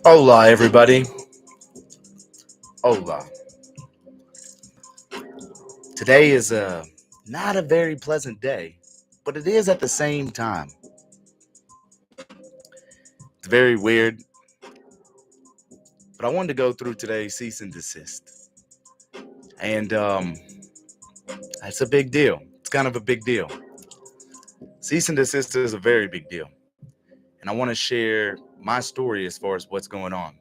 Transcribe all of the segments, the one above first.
Hola, everybody. Hola. Today is not a very pleasant day, but it is at the same time. It's very weird, but I wanted to go through today's cease and desist. And It's a big deal. It's kind of a big deal. Cease and desist is a very big deal. And I want to share my story as far as what's going on.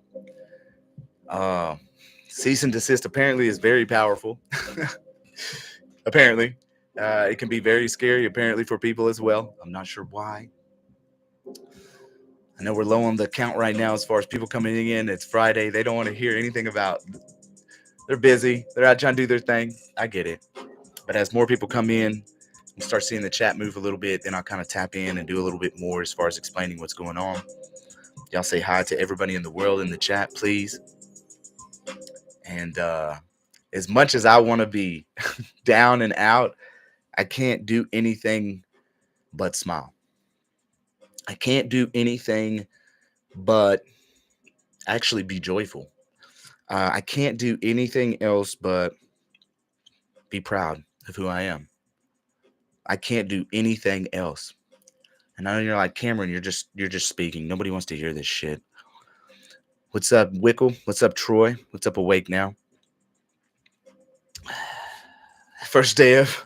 Uh, Cease and desist apparently is very powerful. Apparently. It can be very scary, apparently, for people as well. I'm not sure why. I know we're low on the count right now as far as people coming in. It's Friday. They don't want to hear anything about. They're busy. They're out trying to do their thing. I get it. But as more people come in and start seeing the chat move a little bit, then I'll kind of tap in and do a little bit more as far as explaining what's going on. Y'all say hi to everybody in the world in the chat, please. And as much as I want to be down and out, I can't do anything but smile. I can't do anything but actually be joyful. I can't do anything else but be proud of who I am. I can't do anything else. And I know you're like, Cameron, you're just speaking. Nobody wants to hear this shit. What's up, Wickle? What's up, Troy? What's up, Awake Now? First day of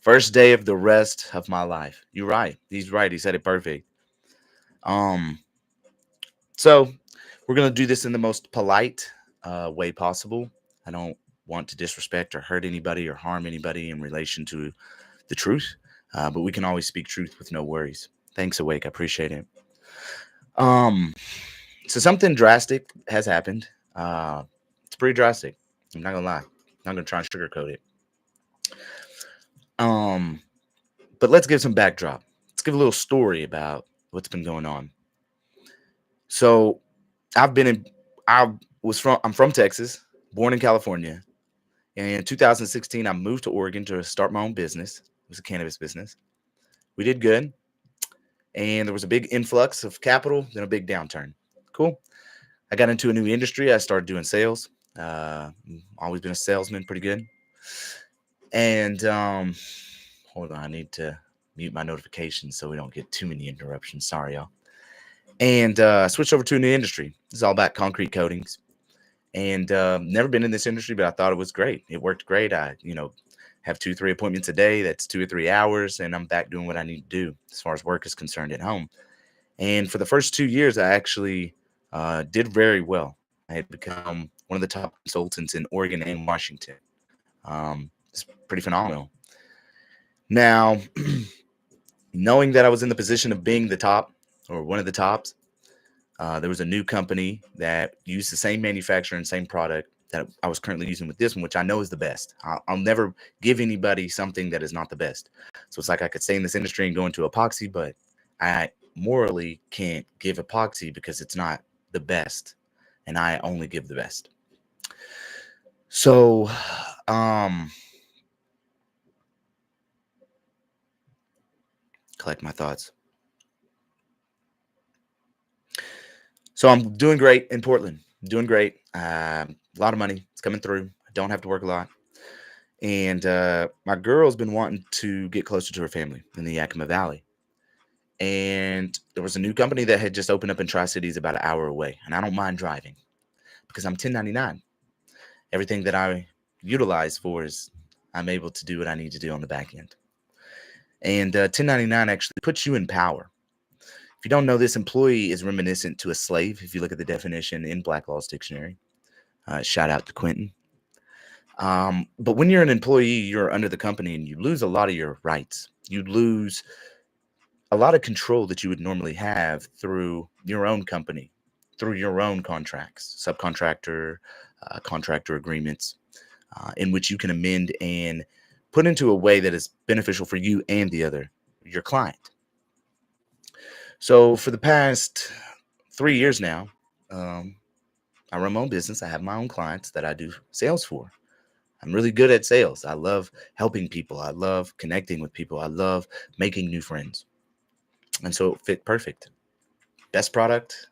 first day of the rest of my life. You're right. He's right. He said it perfect. Um, so we're gonna do this in the most polite way possible. I don't want to disrespect or hurt anybody or harm anybody in relation to the truth, but we can always speak truth with no worries. Thanks, Awake. I appreciate it. Um, so something drastic has happened. It's pretty drastic. I'm not gonna lie. I'm not gonna try and sugarcoat it. Um, but let's give some backdrop. Let's give a little story about what's been going on. So I've been in. I'm from Texas, born in California. In 2016, I moved to Oregon to start my own business. It was a cannabis business. We did good, and there was a big influx of capital, then a big downturn. Cool. I got into a new industry. I started doing sales. Always been a salesman, pretty good. And hold on, I need to mute my notifications so we don't get too many interruptions. Sorry, y'all. And switched over to a new industry. This is all about concrete coatings. And never been in this industry, but I thought it was great. It worked great. I, have 2, 3 appointments a day. That's 2 or 3 hours, and I'm back doing what I need to do as far as work is concerned at home. And for the first 2 years, I actually did very well. I had become one of the top consultants in Oregon and Washington. It's pretty phenomenal. Now, knowing that I was in the position of being the top or one of the tops, there was a new company that used the same manufacturer and same product that I was currently using with this one, which I know is the best. I'll never give anybody something that is not the best. So it's like I could stay in this industry and go into epoxy, but I morally can't give epoxy because it's not the best, and I only give the best. So, collect my thoughts. So I'm doing great in Portland. I'm doing great. A lot of money. It's coming through. I don't have to work a lot. And my girl's been wanting to get closer to her family in the Yakima Valley. And there was a new company that had just opened up in Tri-Cities about an hour away. And I don't mind driving because I'm 1099. Everything that I utilize for is I'm able to do what I need to do on the back end. And 1099 actually puts you in power. If you don't know, this employee is reminiscent to a slave. If you look at the definition in Black Law's dictionary, shout out to Quentin. But when you're an employee, you're under the company and you lose a lot of your rights. You lose a lot of control that you would normally have through your own company, through your own contracts, subcontractor, contractor agreements, in which you can amend and put into a way that is beneficial for you and your client. So for the past 3 years now, I run my own business. I have my own clients that I do sales for. I'm really good at sales. I love helping people. I love connecting with people. I love making new friends. And so it fit perfect. Best product,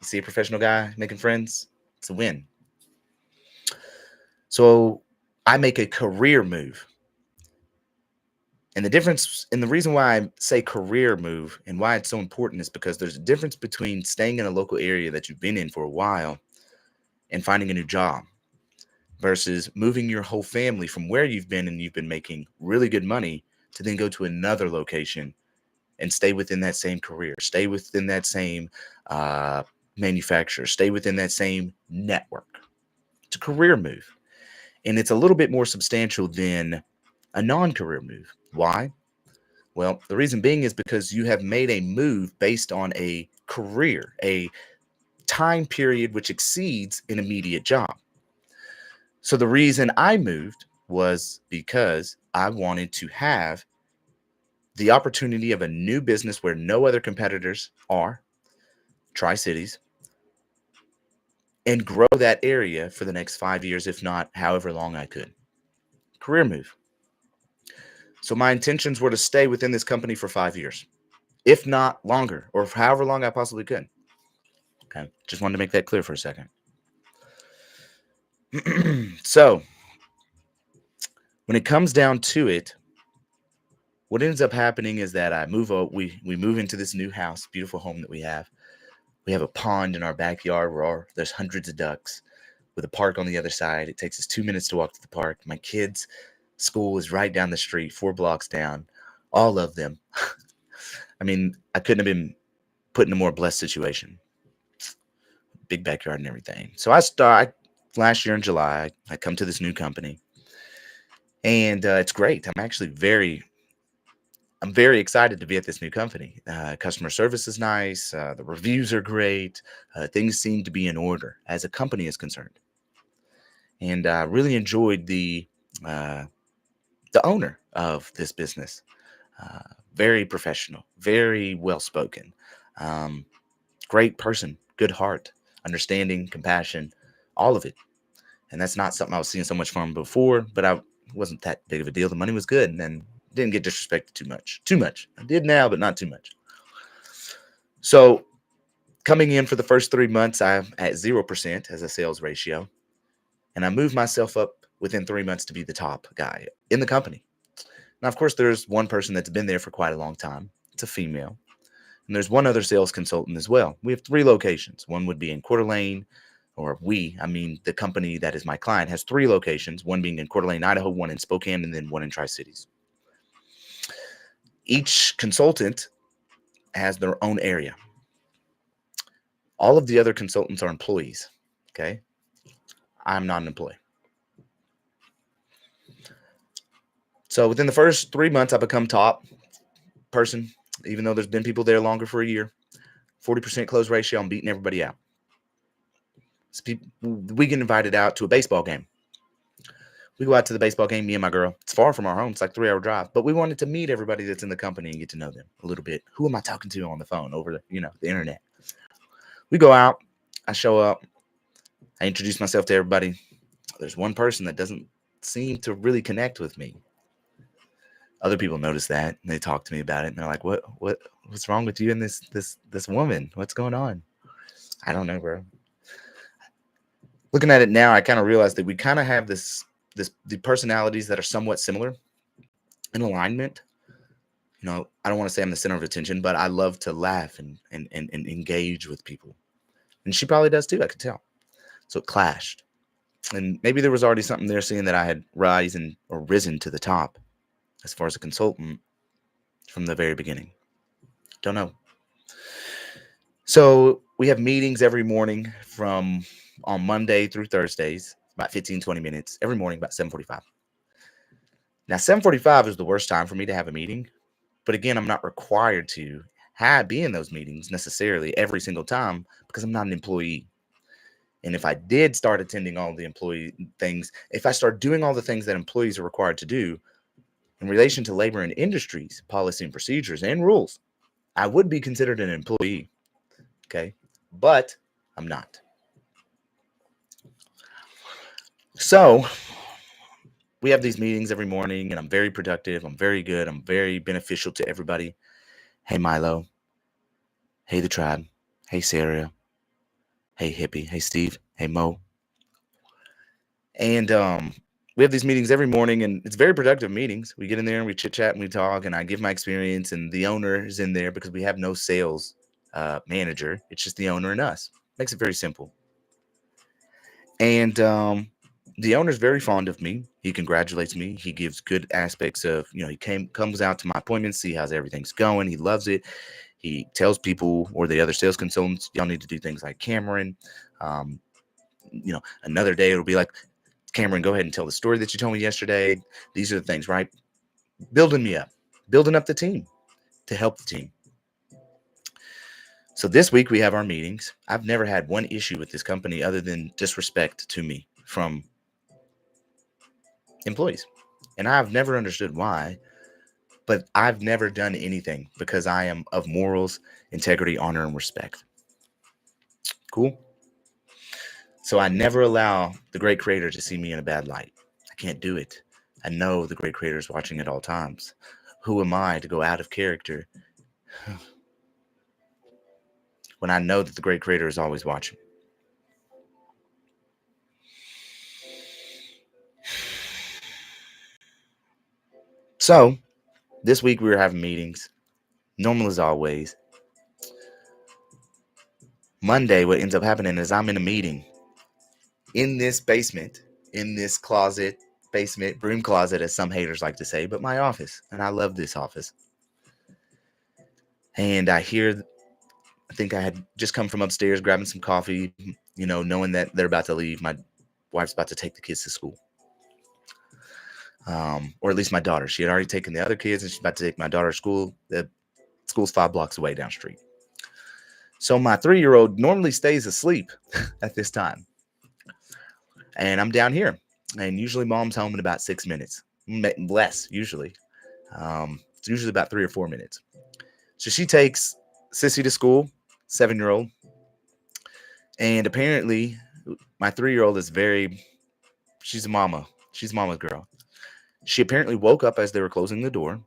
You see a professional guy making friends, it's a win. So I make a career move. And the difference, and the reason why I say career move and why it's so important is because there's a difference between staying in a local area that you've been in for a while and finding a new job versus moving your whole family from where you've been and you've been making really good money to then go to another location and stay within that same career, stay within that same uh, manufacturer, stay within that same network. It's a career move. And it's a little bit more substantial than a non career move. Why? Well, the reason being is because you have made a move based on a career, a time period which exceeds an immediate job. So the reason I moved was because I wanted to have the opportunity of a new business where no other competitors are, Tri Cities, and grow that area for the next 5 years, if not however long I could. Career move. So my intentions were to stay within this company for 5 years, if not longer, or however long I possibly could. Okay. Just wanted to make that clear for a second. So when it comes down to it, what ends up happening is that I move out, we move into this new house, beautiful home that we have. We have a pond in our backyard where there's hundreds of ducks with a park on the other side. It takes us 2 minutes to walk to the park. My kids' school is right down the street, 4 blocks down. All of them. I mean, I couldn't have been put in a more blessed situation. Big backyard and everything. So last year in July, I come to this new company, and it's great. I'm very excited to be at this new company. Customer service is nice. The reviews are great. Things seem to be in order as a company is concerned. And I really enjoyed the owner of this business. Very professional, very well spoken, great person, good heart, understanding, compassion, all of it. And that's not something I was seeing so much from before, but I wasn't that big of a deal. The money was good, and then didn't get disrespected too much. Too much. I did now, but not too much. So coming in for the first 3 months, I'm at 0% as a sales ratio. And I moved myself up within 3 months to be the top guy in the company. Now, of course, there's one person that's been there for quite a long time. It's a female. And there's one other sales consultant as well. We have 3 locations. One would be in Coeur d'Alene, the company that is my client has 3 locations, one being in Coeur d'Alene, Idaho, one in Spokane, and then one in Tri-Cities. Each consultant has their own area. All of the other consultants are employees, okay? I'm not an employee. So within the first 3 months, I become top person, even though there's been people there longer for a year. 40% close ratio, I'm beating everybody out. We get invited out to a baseball game. We go out to the baseball game, me and my girl. It's far from our home. It's like a 3-hour drive. But we wanted to meet everybody that's in the company and get to know them a little bit. Who am I talking to on the phone over the internet? We go out. I show up. I introduce myself to everybody. There's one person that doesn't seem to really connect with me. Other people notice that, and they talk to me about it, and they're like, what's wrong with you and this woman? What's going on? I don't know, bro. Looking at it now, I kind of realized that we kind of have the personalities that are somewhat similar in alignment. I don't want to say I'm the center of attention, but I love to laugh and engage with people. And she probably does too, I could tell. So it clashed. And maybe there was already something there, seeing that I had risen to the top as far as a consultant from the very beginning. Don't know. So we have meetings every morning on Monday through Thursdays, about 15, 20 minutes every morning, about 7:45. Now, 7:45 is the worst time for me to have a meeting. But again, I'm not required to be in those meetings necessarily every single time because I'm not an employee. And if I did start attending all the employee things, if I start doing all the things that employees are required to do in relation to labor and industries, policy and procedures and rules, I would be considered an employee. Okay. But I'm not. So we have these meetings every morning, and I'm very productive. I'm very good. I'm very beneficial to everybody. Hey, Milo. Hey, the tribe. Hey, Sarah. Hey Hippie, hey Steve, hey Mo. And we have these meetings every morning, and it's very productive meetings. We get in there and we chit chat and we talk, and I give my experience, and the owner is in there because we have no sales manager. It's just the owner and us. Makes it very simple. And the owner's very fond of me. He congratulates me. He gives good aspects of, he comes out to my appointments, see how's everything's going. He loves it. He tells people or the other sales consultants, y'all need to do things like Cameron. Um, another day it'll be like, Cameron, go ahead and tell the story that you told me yesterday. These are the things, right? Building me up, building up the team to help the team. So this week we have our meetings. I've never had one issue with this company other than disrespect to me from employees. And I've never understood why, but I've never done anything because I am of morals, integrity, honor, and respect. Cool. So I never allow the great creator to see me in a bad light. I can't do it. I know the great creator is watching at all times. Who am I to go out of character when I know that the great creator is always watching? So this week we were having meetings, normal as always. Monday, what ends up happening is I'm in a meeting in this basement, in this closet, basement, broom closet, as some haters like to say, but my office. And I love this office. And I think I had just come from upstairs grabbing some coffee, knowing that they're about to leave. My wife's about to take the kids to school. Or at least my daughter. She had already taken the other kids and she's about to take my daughter to school. The school's 5 blocks away down the street. So my 3-year-old normally stays asleep at this time. And I'm down here. And usually mom's home in about 6 minutes. Less, usually. It's usually about 3 or 4 minutes. So she takes Sissy to school, 7-year-old. And apparently my 3-year-old is she's a mama. She's mama's girl. She apparently woke up as they were closing the door.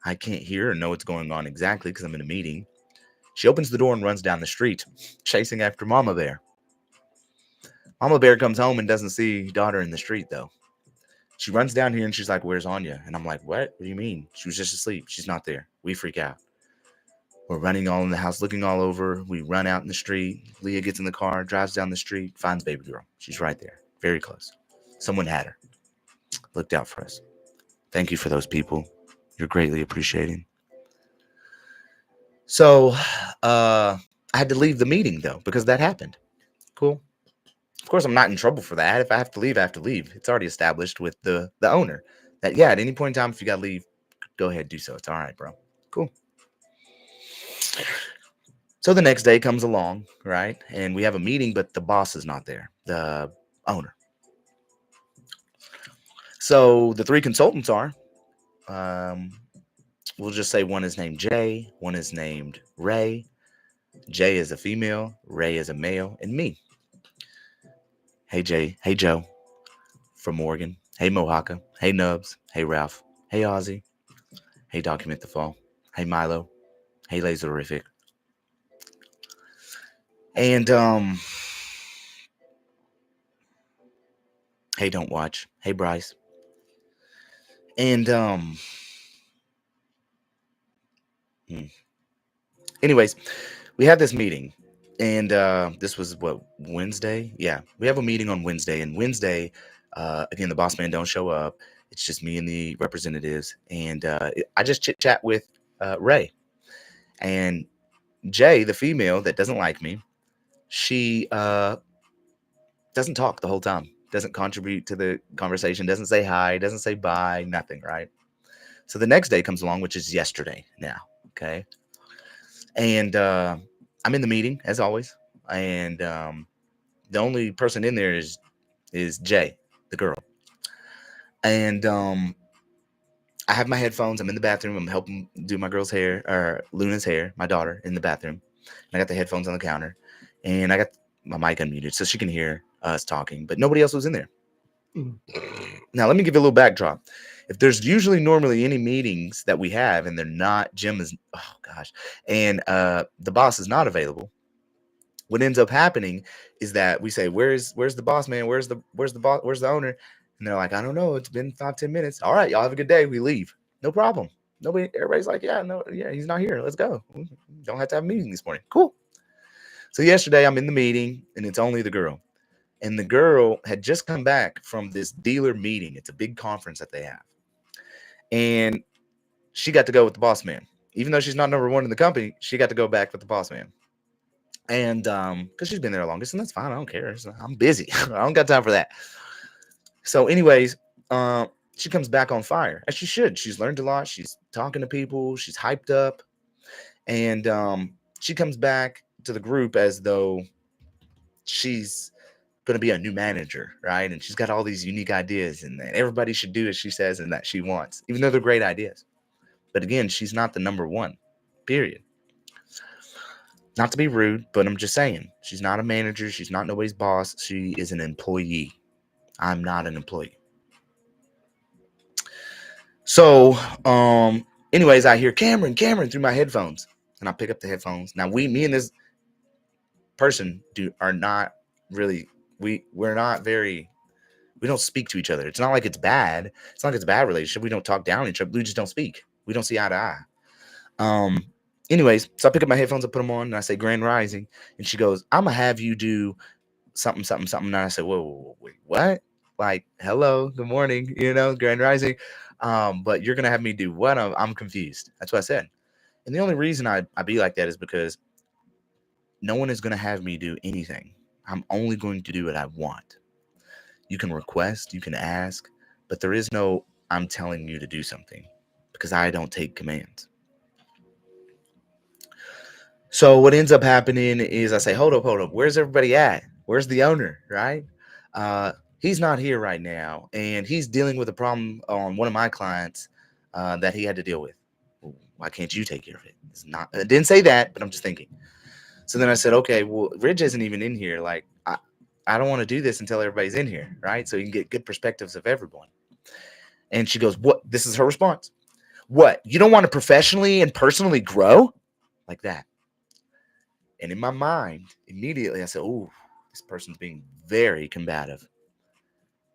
I can't hear or know what's going on exactly because I'm in a meeting. She opens the door and runs down the street, chasing after Mama Bear. Mama Bear comes home and doesn't see daughter in the street, though. She runs down here and she's like, "Where's Anya?" And I'm like, "What? What do you mean? She was just asleep. She's not there." We freak out. We're running all in the house, looking all over. We run out in the street. Leah gets in the car, drives down the street, finds baby girl. She's right there, very close. Someone had her. Looked out for us. Thank you for those people. You're greatly appreciated. So I had to leave the meeting, though, because that happened. Cool. Of course, I'm not in trouble for that. If I have to leave, I have to leave. It's already established with the owner that, yeah, at any point in time, if you got to leave, go ahead, do so. It's all right, bro. Cool. So the next day comes along, right? And we have a meeting, but the boss is not there, the owner. So the 3 consultants are, we'll just say one is named Jay, one is named Ray. Jay is a female, Ray is a male, and me. Hey, Jay. Hey, Joe from Oregon. Hey, Mohaka. Hey, Nubs. Hey, Ralph. Hey, Ozzy. Hey, Document the Fall. Hey, Milo. Hey, Laserific. And, hey, Don't Watch. Hey, Bryce. And, anyways, we had this meeting. And this was, what, Wednesday? Yeah, we have a meeting on Wednesday. And Wednesday, again, the boss man don't show up. It's just me and the representatives. And I just chit-chat with Ray. And Jay, the female that doesn't like me, she doesn't talk the whole time, doesn't contribute to the conversation, doesn't say hi, doesn't say bye, nothing, right? So the next day comes along, which is yesterday now, okay? And I'm in the meeting, as always. And the only person in there is Jay, the girl. And I have my headphones. I'm in the bathroom. I'm helping do my girl's hair, or Luna's hair, my daughter, in the bathroom. And I got the headphones on the counter. And I got my mic unmuted so she can hear us talking. But nobody else was in there. Now, let me give you a little backdrop. If there's normally any meetings that we have and they're not, Jim is, oh gosh, and the boss is not available, What ends up happening is that we say, where's the boss man? Where's the boss? Where's the owner? And they're like, I don't know. It's been 5-10 minutes. All right, y'all have a good day. We leave. No problem. Everybody's like, yeah, no, yeah, he's not here. Let's go. Don't have to have a meeting this morning. Cool. So yesterday I'm in the meeting and it's only the girl. And the girl had just come back from this dealer meeting. It's a big conference that they have. And she got to go with the boss man. Even though she's not number one in the company, she got to go back with the boss man. And because she's been there the longest, and that's fine. I don't care. I'm busy. I don't got time for that. So, anyways, she comes back on fire, as she should. She's learned a lot. She's talking to people. She's hyped up. And she comes back to the group as though she's going to be a new manager, right? And she's got all these unique ideas, and everybody should do as she says and that she wants, even though they're great ideas. But again, she's not the number one, period. Not to be rude, but I'm just saying, she's not a manager. She's not nobody's boss. She is an employee. I'm not an employee. So, anyways, I hear Cameron through my headphones, and I pick up the headphones. Now, me and this person are not really, we're not very, we don't speak to each other. It's not like it's bad. It's not like it's a bad relationship. We don't talk down each other. We just don't speak. We don't see eye to eye. Anyways, so I pick up my headphones, I put them on, and I say Grand Rising, and she goes, I'm gonna have you do something. And I said, whoa, wait, what? Like, hello, good morning, Grand Rising. But you're gonna have me do what? I'm confused. That's what I said. And the only reason I be like that is because no one is gonna have me do anything. I'm only going to do what I want. You can request, you can ask, but there is no I'm telling you to do something, because I don't take commands. So what ends up happening is I say, hold up. Where's everybody at? Where's the owner, right? He's not here right now, and he's dealing with a problem on one of my clients that he had to deal with. Why can't you take care of it? It's not. I didn't say that, but I'm just thinking. So then I said, okay, well, Ridge isn't even in here. Like, I don't want to do this until everybody's in here, right? So you can get good perspectives of everyone. And she goes, what? This is her response. What? You don't want to professionally and personally grow? Like that. And in my mind, immediately I said, oh, this person's being very combative.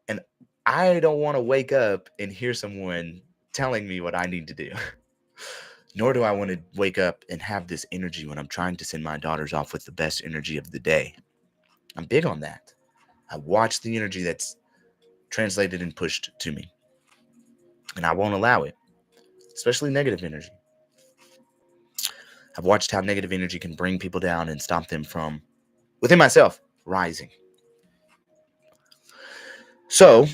And I don't want to wake up and hear someone telling me what I need to do. Nor do I want to wake up and have this energy when I'm trying to send my daughters off with the best energy of the day. I'm big on that. I watch the energy that's translated and pushed to me. And I won't allow it, especially negative energy. I've watched how negative energy can bring people down and stop them from, within myself, rising. So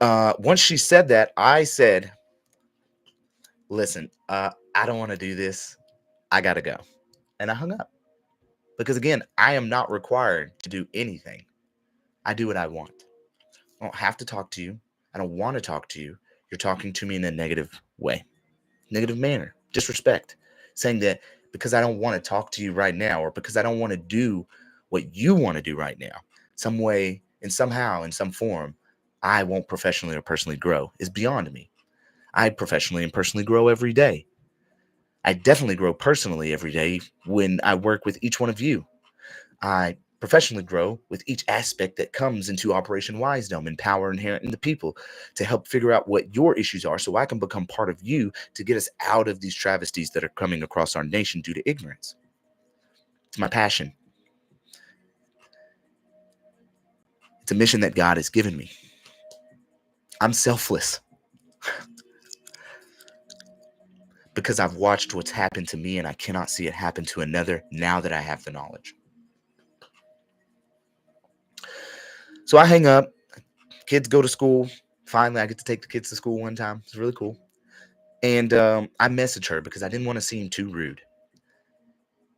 once she said that, I said, listen, I don't want to do this. I got to go. And I hung up. Because again, I am not required to do anything. I do what I want. I don't have to talk to you. I don't want to talk to you. You're talking to me in a negative way, negative manner, disrespect, saying that because I don't want to talk to you right now, or because I don't want to do what you want to do right now, some way and somehow in some form, I won't professionally or personally grow is beyond me. I professionally and personally grow every day. I definitely grow personally every day when I work with each one of you. I professionally grow with each aspect that comes into Operation Wisdom and power inherent in the people to help figure out what your issues are so I can become part of you to get us out of these travesties that are coming across our nation due to ignorance. It's my passion. It's a mission that God has given me. I'm selfless because I've watched what's happened to me and I cannot see it happen to another now that I have the knowledge. So I hang up. Kids go to school. Finally, I get to take the kids to school one time. It's really cool. And I messaged her because I didn't want to seem too rude.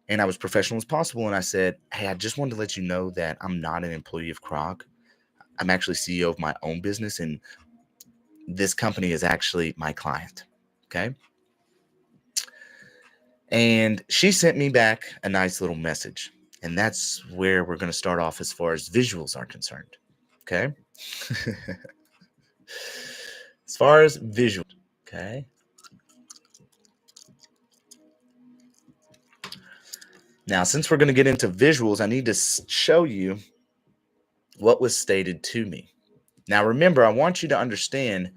And I was professional as possible. And I said, hey, I just wanted to let you know that I'm not an employee of Kroc. I'm actually CEO of my own business. And this company is actually my client. Okay. And she sent me back a nice little message. And that's where we're going to start off as far as visuals are concerned. Okay. As far as visuals. Okay. Now, since we're going to get into visuals, I need to show you what was stated to me. Now, remember, I want you to understand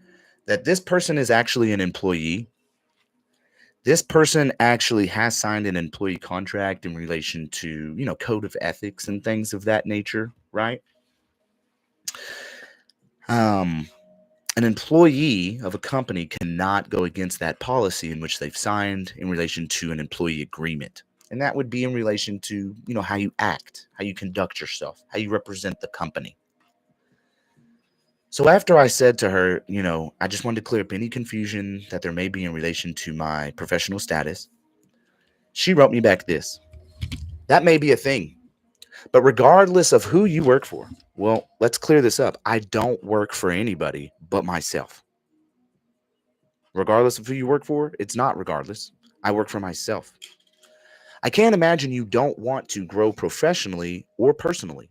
that this person is actually an employee. This person actually has signed an employee contract in relation to, code of ethics and things of that nature, right? Um, an employee of a company cannot go against that policy in which they've signed in relation to an employee agreement. And that would be in relation to, how you act, how you conduct yourself, how you represent the company. So after I said to her, I just wanted to clear up any confusion that there may be in relation to my professional status, she wrote me back this. That may be a thing, but regardless of who you work for, well, let's clear this up. I don't work for anybody but myself. Regardless of who you work for, it's not regardless. I work for myself. I can't imagine you don't want to grow professionally or personally.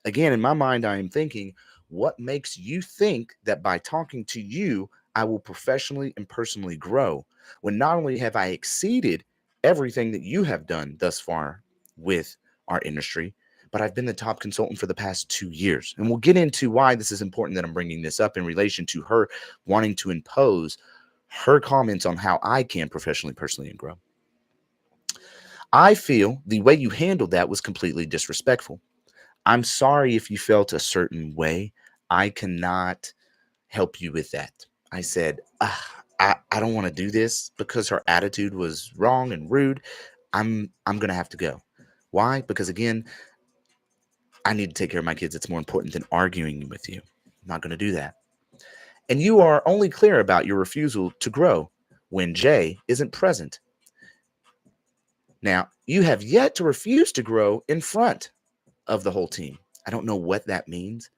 Again, in my mind, I am thinking, what makes you think that by talking to you, I will professionally and personally grow when not only have I exceeded everything that you have done thus far with our industry, but I've been the top consultant for the past 2 years. And we'll get into why this is important that I'm bringing this up in relation to her wanting to impose her comments on how I can professionally, personally, and grow. I feel the way you handled that was completely disrespectful. I'm sorry if you felt a certain way. I cannot help you with that. I said, I don't want to do this because her attitude was wrong and rude. I'm gonna have to go. Why? Because again, I need to take care of my kids. It's more important than arguing with you. I'm not gonna do that. And you are only clear about your refusal to grow when Jay isn't present. Now, you have yet to refuse to grow in front of the whole team. I don't know what that means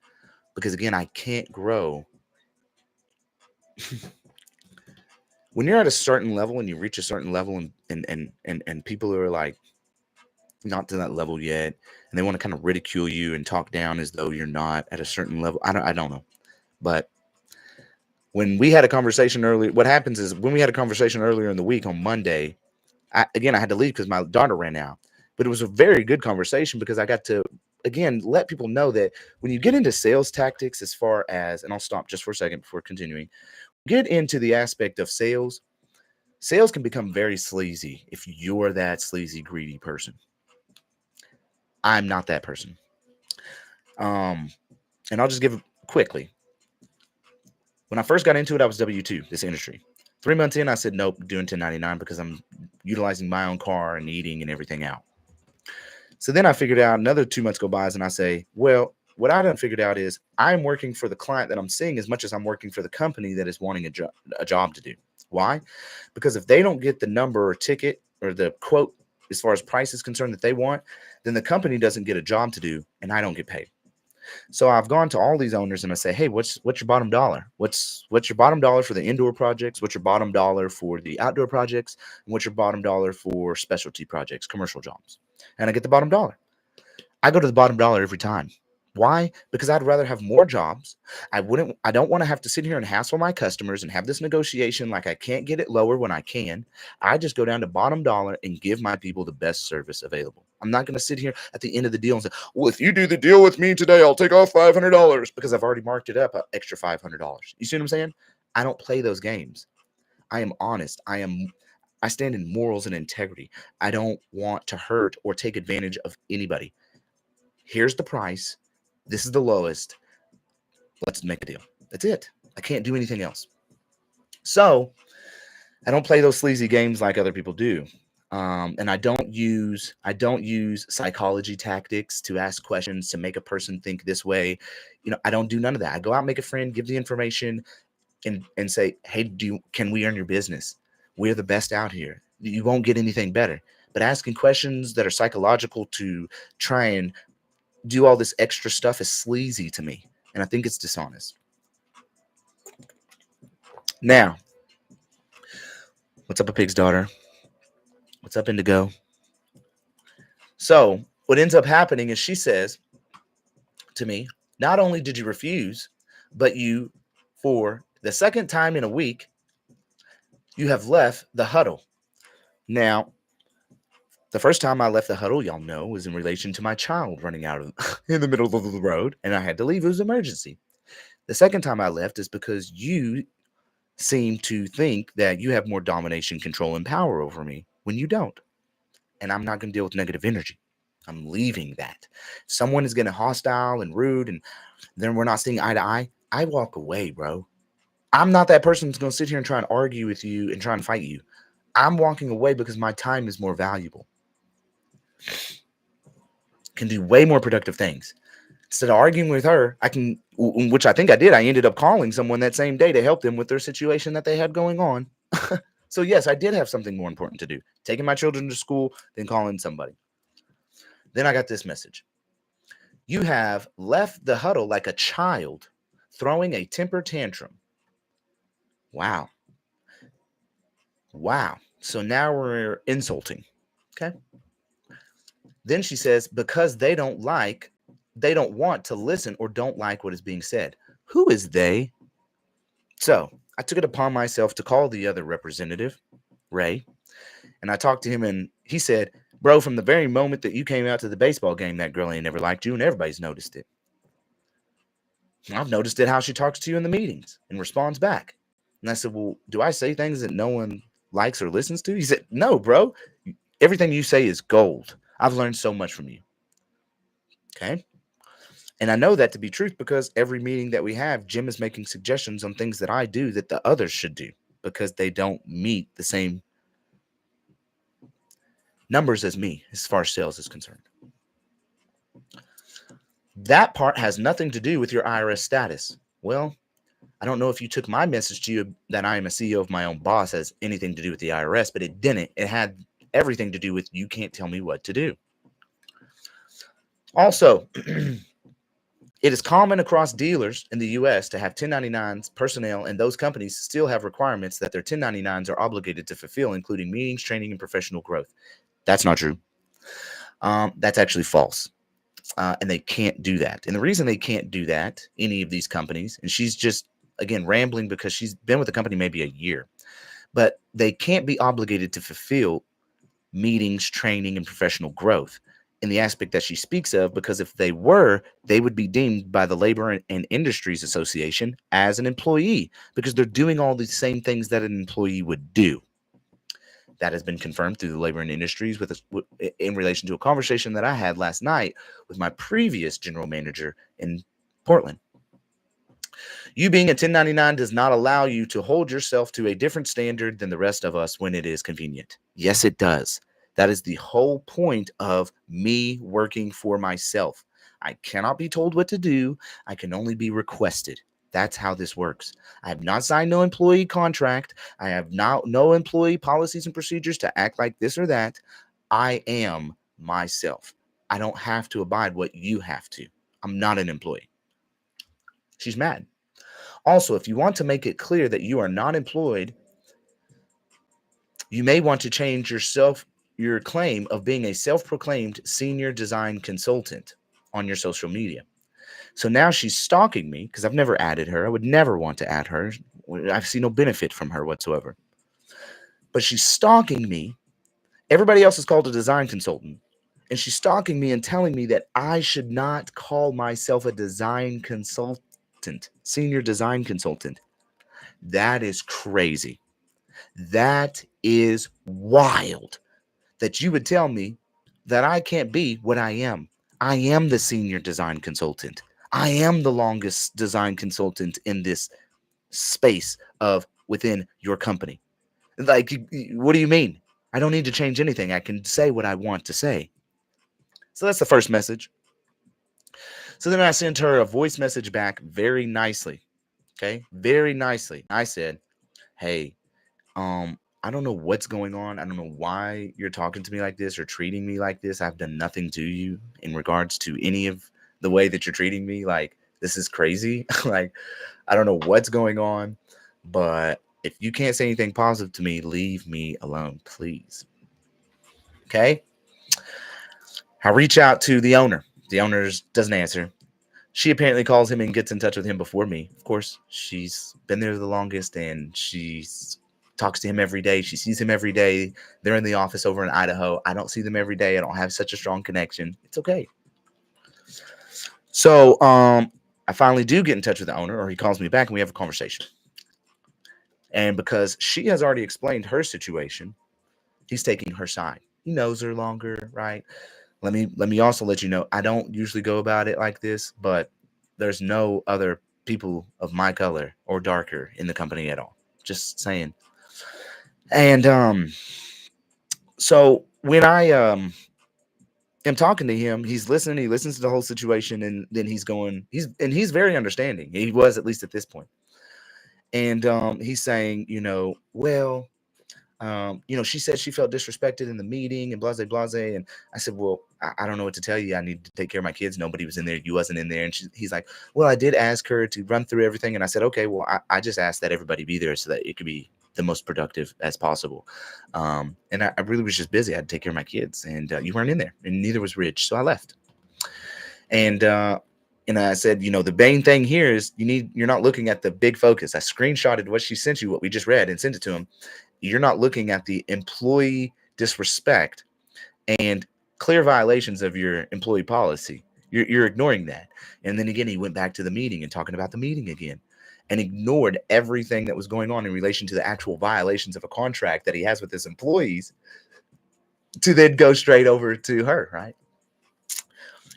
because again, I can't grow. When you're at a certain level and you reach a certain level and people are like not to that level yet and they want to kind of ridicule you and talk down as though you're not at a certain level. I don't know. But when we had a conversation earlier, what happens is when we had a conversation earlier in the week on Monday, I had to leave because my daughter ran out. But it was a very good conversation because I got to, again, let people know that when you get into sales tactics, as far as, and I'll stop just for a second before continuing, get into the aspect of sales, sales can become very sleazy if you're that sleazy, greedy person. I'm not that person. And I'll just give quickly. When I first got into it, I was W-2, this industry. 3 months in, I said, nope, doing 1099 because I'm utilizing my own car and eating and everything out. So then I figured out another 2 months go by and I say, well, what I done figured out is I'm working for the client that I'm seeing as much as I'm working for the company that is wanting a job to do. Why? Because if they don't get the number or ticket or the quote as far as price is concerned that they want, then the company doesn't get a job to do and I don't get paid. So I've gone to all these owners and I say, hey, what's your bottom dollar? What's your bottom dollar for the indoor projects? What's your bottom dollar for the outdoor projects? And what's your bottom dollar for specialty projects, commercial jobs? And I get the bottom dollar. I go to the bottom dollar every time. Why? Because I'd rather have more jobs. I don't want to have to sit here and hassle my customers and have this negotiation like I can't get it lower when I can. I just go down to bottom dollar and give my people the best service available. I'm not going to sit here at the end of the deal and say, well, if you do the deal with me today, I'll take off $500 because I've already marked it up an extra $500. You see what I'm saying? I don't play those games. I am honest. I stand in morals and integrity. I don't want to hurt or take advantage of anybody. Here's the price. This is the lowest. Let's make a deal. That's it. I can't do anything else. So I don't play those sleazy games like other people do. And I don't use psychology tactics to ask questions to make a person think this way. I don't do none of that. I go out, make a friend, give the information, and say, hey, can we earn your business? We're the best out here. You won't get anything better. But asking questions that are psychological to try and do all this extra stuff is sleazy to me. And I think it's dishonest. Now, what's up, a pig's daughter? What's up, Indigo? So what ends up happening is she says to me, not only did you refuse, but you, for the second time in a week, you have left the huddle. Now, The first time I left the huddle, y'all know, was in relation to my child running out of in the middle of the road, and I had to leave. It was an emergency. The second time I left is because you seem to think that you have more domination, control, and power over me when you don't. And I'm not going to deal with negative energy. I'm leaving that. Someone is getting hostile and rude, and then we're not seeing eye to eye. I walk away, bro. I'm not that person who's going to sit here and try and argue with you and try and fight you. I'm walking away because my time is more valuable. Can do way more productive things. Instead of arguing with her, I can, which I think I did. I ended up calling someone that same day to help them with their situation that they had going on. So yes, I did have something more important to do. Taking my children to school, then calling somebody. Then I got this message. You have left the huddle like a child throwing a temper tantrum. Wow. Wow. So now we're insulting. Okay. Then she says, because they don't want to listen or don't like what is being said. Who is they? So I took it upon myself to call the other representative, Ray, and I talked to him, and he said, bro, from the very moment that you came out to the baseball game, that girl ain't never liked you, and everybody's noticed it. I've noticed it how she talks to you in the meetings and responds back. And I said, well, do I say things that no one likes or listens to? He said, no, bro. Everything you say is gold. I've learned so much from you. Okay. And I know that to be truth because every meeting that we have, Jim is making suggestions on things that I do that the others should do because they don't meet the same numbers as me as far as sales is concerned. That part has nothing to do with your IRS status. Well, I don't know if you took my message to you that I am a CEO of my own boss as anything to do with the IRS, but it didn't. It had everything to do with you can't tell me what to do. Also, it is common across dealers in the U.S. to have 1099s, personnel, and those companies still have requirements that their 1099s are obligated to fulfill, including meetings, training, and professional growth. That's not true. That's actually false. And they can't do that. And the reason they can't do that, any of these companies, and she's just, again, rambling because she's been with the company maybe a year, but they can't be obligated to fulfill meetings, training, and professional growth in the aspect that she speaks of, because if they were, they would be deemed by the Labor and Industries Association as an employee because they're doing all the same things that an employee would do. That has been confirmed through the Labor and Industries in relation to a conversation that I had last night with my previous general manager in Portland. You being a 1099 does not allow you to hold yourself to a different standard than the rest of us when it is convenient. Yes, it does. That is the whole point of me working for myself. I cannot be told what to do. I can only be requested. That's how this works. I have not signed no employee contract. I have no employee policies and procedures to act like this or that. I am myself. I don't have to abide what you have to. I'm not an employee. She's mad. Also, if you want to make it clear that you are not employed, you may want to change your claim of being a self-proclaimed senior design consultant on your social media. So now she's stalking me because I've never added her. I would never want to add her. I see no benefit from her whatsoever. But she's stalking me. Everybody else is called a design consultant. And she's stalking me and telling me that I should not call myself a design consultant, senior design consultant. That is crazy. That is wild that you would tell me that I can't be what I am. I am the senior design consultant. I am the longest design consultant in this space of within your company. Like, what do you mean? I don't need to change anything. I can say what I want to say. So that's the first message. So then I sent her a voice message back very nicely. Okay, very nicely. I said, hey, I don't know what's going on. I don't know why you're talking to me like this or treating me like this. I've done nothing to you in regards to any of the way that you're treating me. Like, this is crazy. Like, I don't know what's going on, but if you can't say anything positive to me, leave me alone, please. Okay. I reach out to the owner. The owner doesn't answer. She apparently calls him and gets in touch with him before me. Of course, she's been there the longest and she's talks to him every day. She sees him every day. They're in the office over in Idaho. I don't see them every day. I don't have such a strong connection. It's okay. So I finally do get in touch with the owner, or he calls me back and we have a conversation. And because she has already explained her situation, he's taking her side. He knows her longer, right? Let me also let you know, I don't usually go about it like this, but there's no other people of my color or darker in the company at all. Just saying. And so when I am talking to him, he's listening, he listens to the whole situation, and then he's very understanding. He was, at least at this point. And he's saying, well, she said she felt disrespected in the meeting and blase blase. And I said, well, I don't know what to tell you. I need to take care of my kids. Nobody was in there. You wasn't in there. And he's like, well, I did ask her to run through everything. And I said, okay, well, I just asked that everybody be there so that it could be the most productive as possible. And I really was just busy. I had to take care of my kids, and you weren't in there, and neither was Rich. So I left. And I said, the main thing here is you're not looking at the big focus. I screenshotted what she sent you, what we just read, and sent it to him. You're not looking at the employee disrespect and clear violations of your employee policy. You're ignoring that. And then again, he went back to the meeting and talking about the meeting again, and ignored everything that was going on in relation to the actual violations of a contract that he has with his employees, to then go straight over to her, right?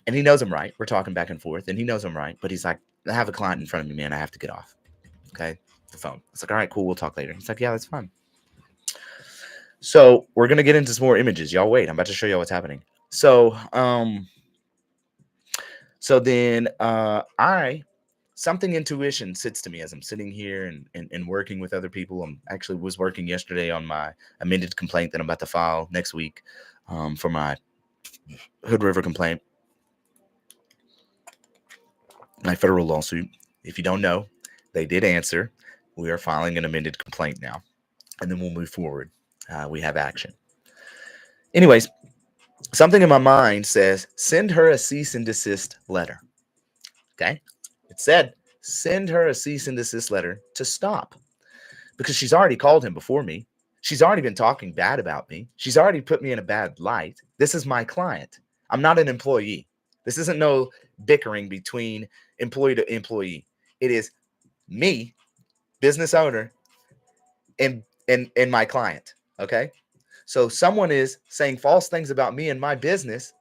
And he knows I'm right. We're talking back and forth, and he knows I'm right. But he's like, I have a client in front of me, man. I have to get off. Okay, the phone. It's like, all right, cool. We'll talk later. He's like, yeah, that's fine. So we're going to get into some more images. Y'all wait. I'm about to show y'all what's happening. So, then something intuition sits to me as I'm sitting here and working with other people. I'm actually was working yesterday on my amended complaint that I'm about to file next week for my Hood River complaint, my federal lawsuit. If you don't know, they did answer. We are filing an amended complaint now, and then we'll move forward. We have action. Anyways, something in my mind says, send her a cease and desist letter. Okay? It said, send her a cease and desist letter to stop, because she's already called him before me. She's already been talking bad about me. She's already put me in a bad light. This is my client. I'm not an employee. This isn't no bickering between employee to employee. It is me, business owner, and my client. Okay? So someone is saying false things about me and my business,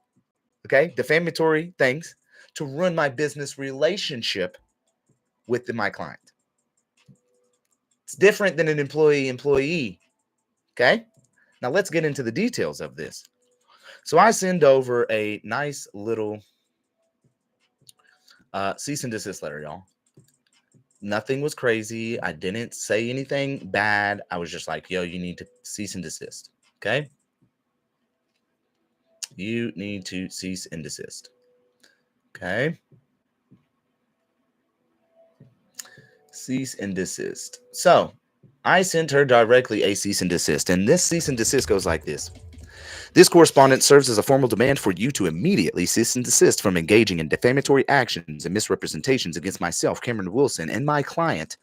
okay, defamatory things, to ruin my business relationship with my client. It's different than an employee, okay? Now let's get into the details of this. So I send over a nice little cease and desist letter, y'all. Nothing was crazy. I didn't say anything bad. I was just like, yo, you need to cease and desist, okay? You need to cease and desist. Okay. Cease and desist. So I sent her directly a cease and desist. And this cease and desist goes like this. This correspondence serves as a formal demand for you to immediately cease and desist from engaging in defamatory actions and misrepresentations against myself, Cameron Wilson, and my client.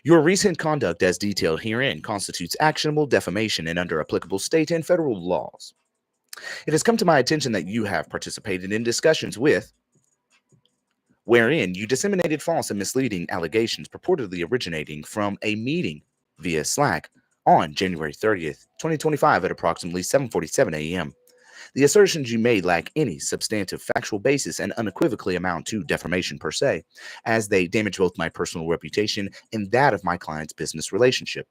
Your recent conduct as detailed herein constitutes actionable defamation and under applicable state and federal laws. It has come to my attention that you have participated in discussions wherein you disseminated false and misleading allegations purportedly originating from a meeting via Slack on January 30th, 2025 at approximately 7:47 a.m. The assertions you made lack any substantive factual basis and unequivocally amount to defamation per se, as they damage both my personal reputation and that of my client's business relationship.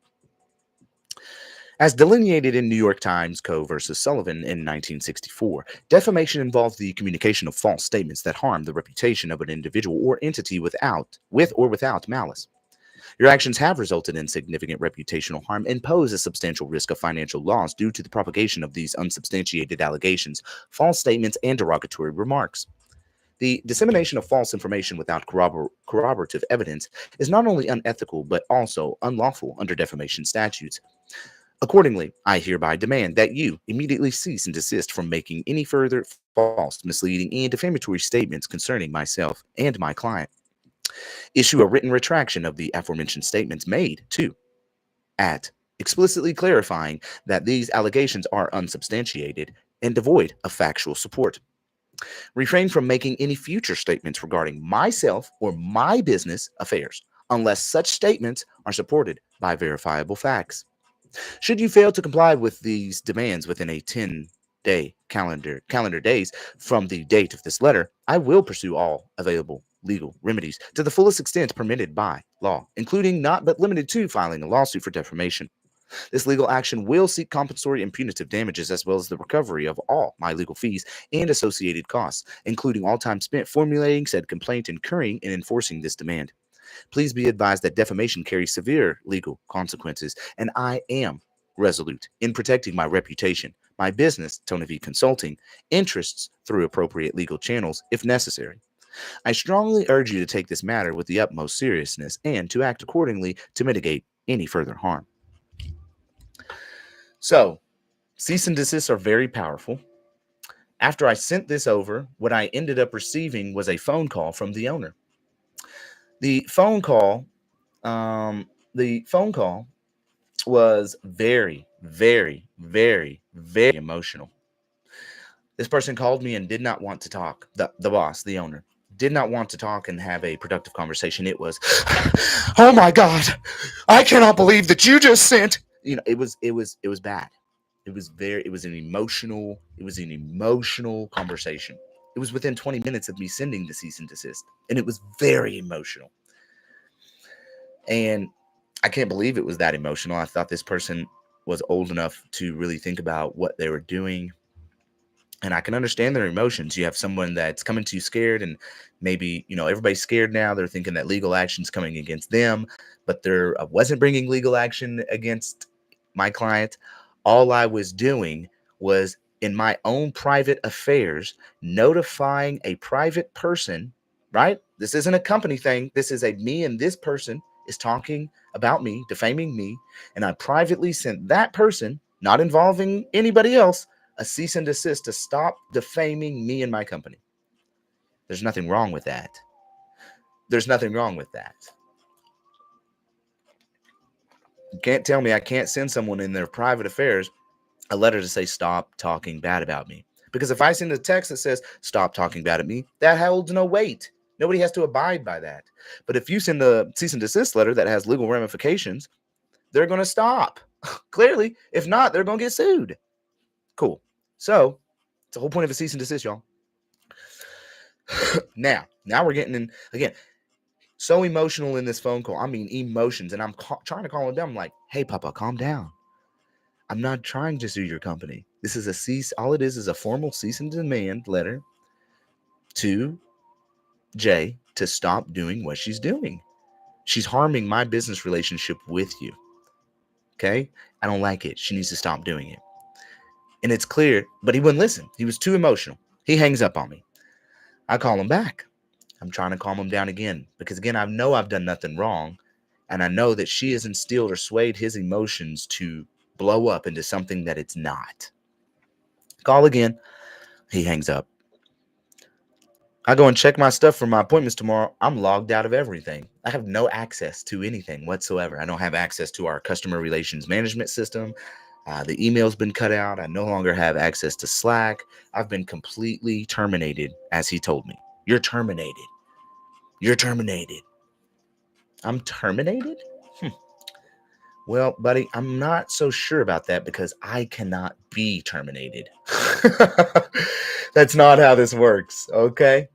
As delineated in New York Times Co. versus Sullivan in 1964, defamation involves the communication of false statements that harm the reputation of an individual or entity with or without malice. Your actions have resulted in significant reputational harm and pose a substantial risk of financial loss due to the propagation of these unsubstantiated allegations, false statements, and derogatory remarks. The dissemination of false information without corroborative evidence is not only unethical but also unlawful under defamation statutes. Accordingly, I hereby demand that you immediately cease and desist from making any further false, misleading, and defamatory statements concerning myself and my client. Issue a written retraction of the aforementioned statements made, too, at explicitly clarifying that these allegations are unsubstantiated and devoid of factual support. Refrain from making any future statements regarding myself or my business affairs unless such statements are supported by verifiable facts. Should you fail to comply with these demands within a 10-day calendar days from the date of this letter, I will pursue all available legal remedies to the fullest extent permitted by law, including not but limited to filing a lawsuit for defamation. This legal action will seek compensatory and punitive damages as well as the recovery of all my legal fees and associated costs, including all time spent formulating said complaint, incurring and enforcing this demand. Please be advised that defamation carries severe legal consequences, and I am resolute in protecting my reputation, my business, Tony V Consulting, interests through appropriate legal channels if necessary. I strongly urge you to take this matter with the utmost seriousness and to act accordingly to mitigate any further harm. So, cease and desists are very powerful. After I sent this over, what I ended up receiving was a phone call from the owner. The phone call was very, very, very, very emotional. This person called me and did not want to talk. The boss, the owner, did not want to talk and have a productive conversation. It was, oh my God, I cannot believe that you just sent. It was bad. It was an emotional conversation. It was within 20 minutes of me sending the cease and desist, and it was very emotional. And I can't believe it was that emotional. I thought this person was old enough to really think about what they were doing. And I can understand their emotions. You have someone that's coming to you scared, and maybe, everybody's scared now. They're thinking that legal action's coming against them, but there wasn't bringing legal action against my client. All I was doing was in my own private affairs, notifying a private person, right? This isn't a company thing. This is me and this person is talking about me, defaming me. And I privately sent that person, not involving anybody else, a cease and desist to stop defaming me and my company. There's nothing wrong with that. There's nothing wrong with that. You can't tell me I can't send someone in their private affairs a letter to say stop talking bad about me. Because if I send a text that says stop talking bad at me, that holds no weight. Nobody has to abide by that. But if you send a cease and desist letter that has legal ramifications, they're going to stop. Clearly. If not, they're going to get sued. Cool. So it's the whole point of a cease and desist, y'all. Now we're getting in again. So emotional in this phone call. I mean, emotions. And I'm trying to calm him down. I'm like, hey, Papa, calm down. I'm not trying to sue your company. This is a cease. All it is a formal cease and demand letter to Jay to stop doing what she's doing. She's harming my business relationship with you. Okay? I don't like it. She needs to stop doing it. And it's clear, but he wouldn't listen. He was too emotional. He hangs up on me. I call him back. I'm trying to calm him down again because, again, I know I've done nothing wrong. And I know that she has instilled or swayed his emotions to blow up into something that it's not. Call again. He hangs up. I go and check my stuff for my appointments tomorrow. I'm logged out of everything. I have no access to anything whatsoever. I don't have access to our customer relations management system. The email's been cut out. I no longer have access to Slack. I've been completely terminated, as he told me. You're terminated. You're terminated. I'm terminated? Well, buddy, I'm not so sure about that because I cannot be terminated. That's not how this works, okay?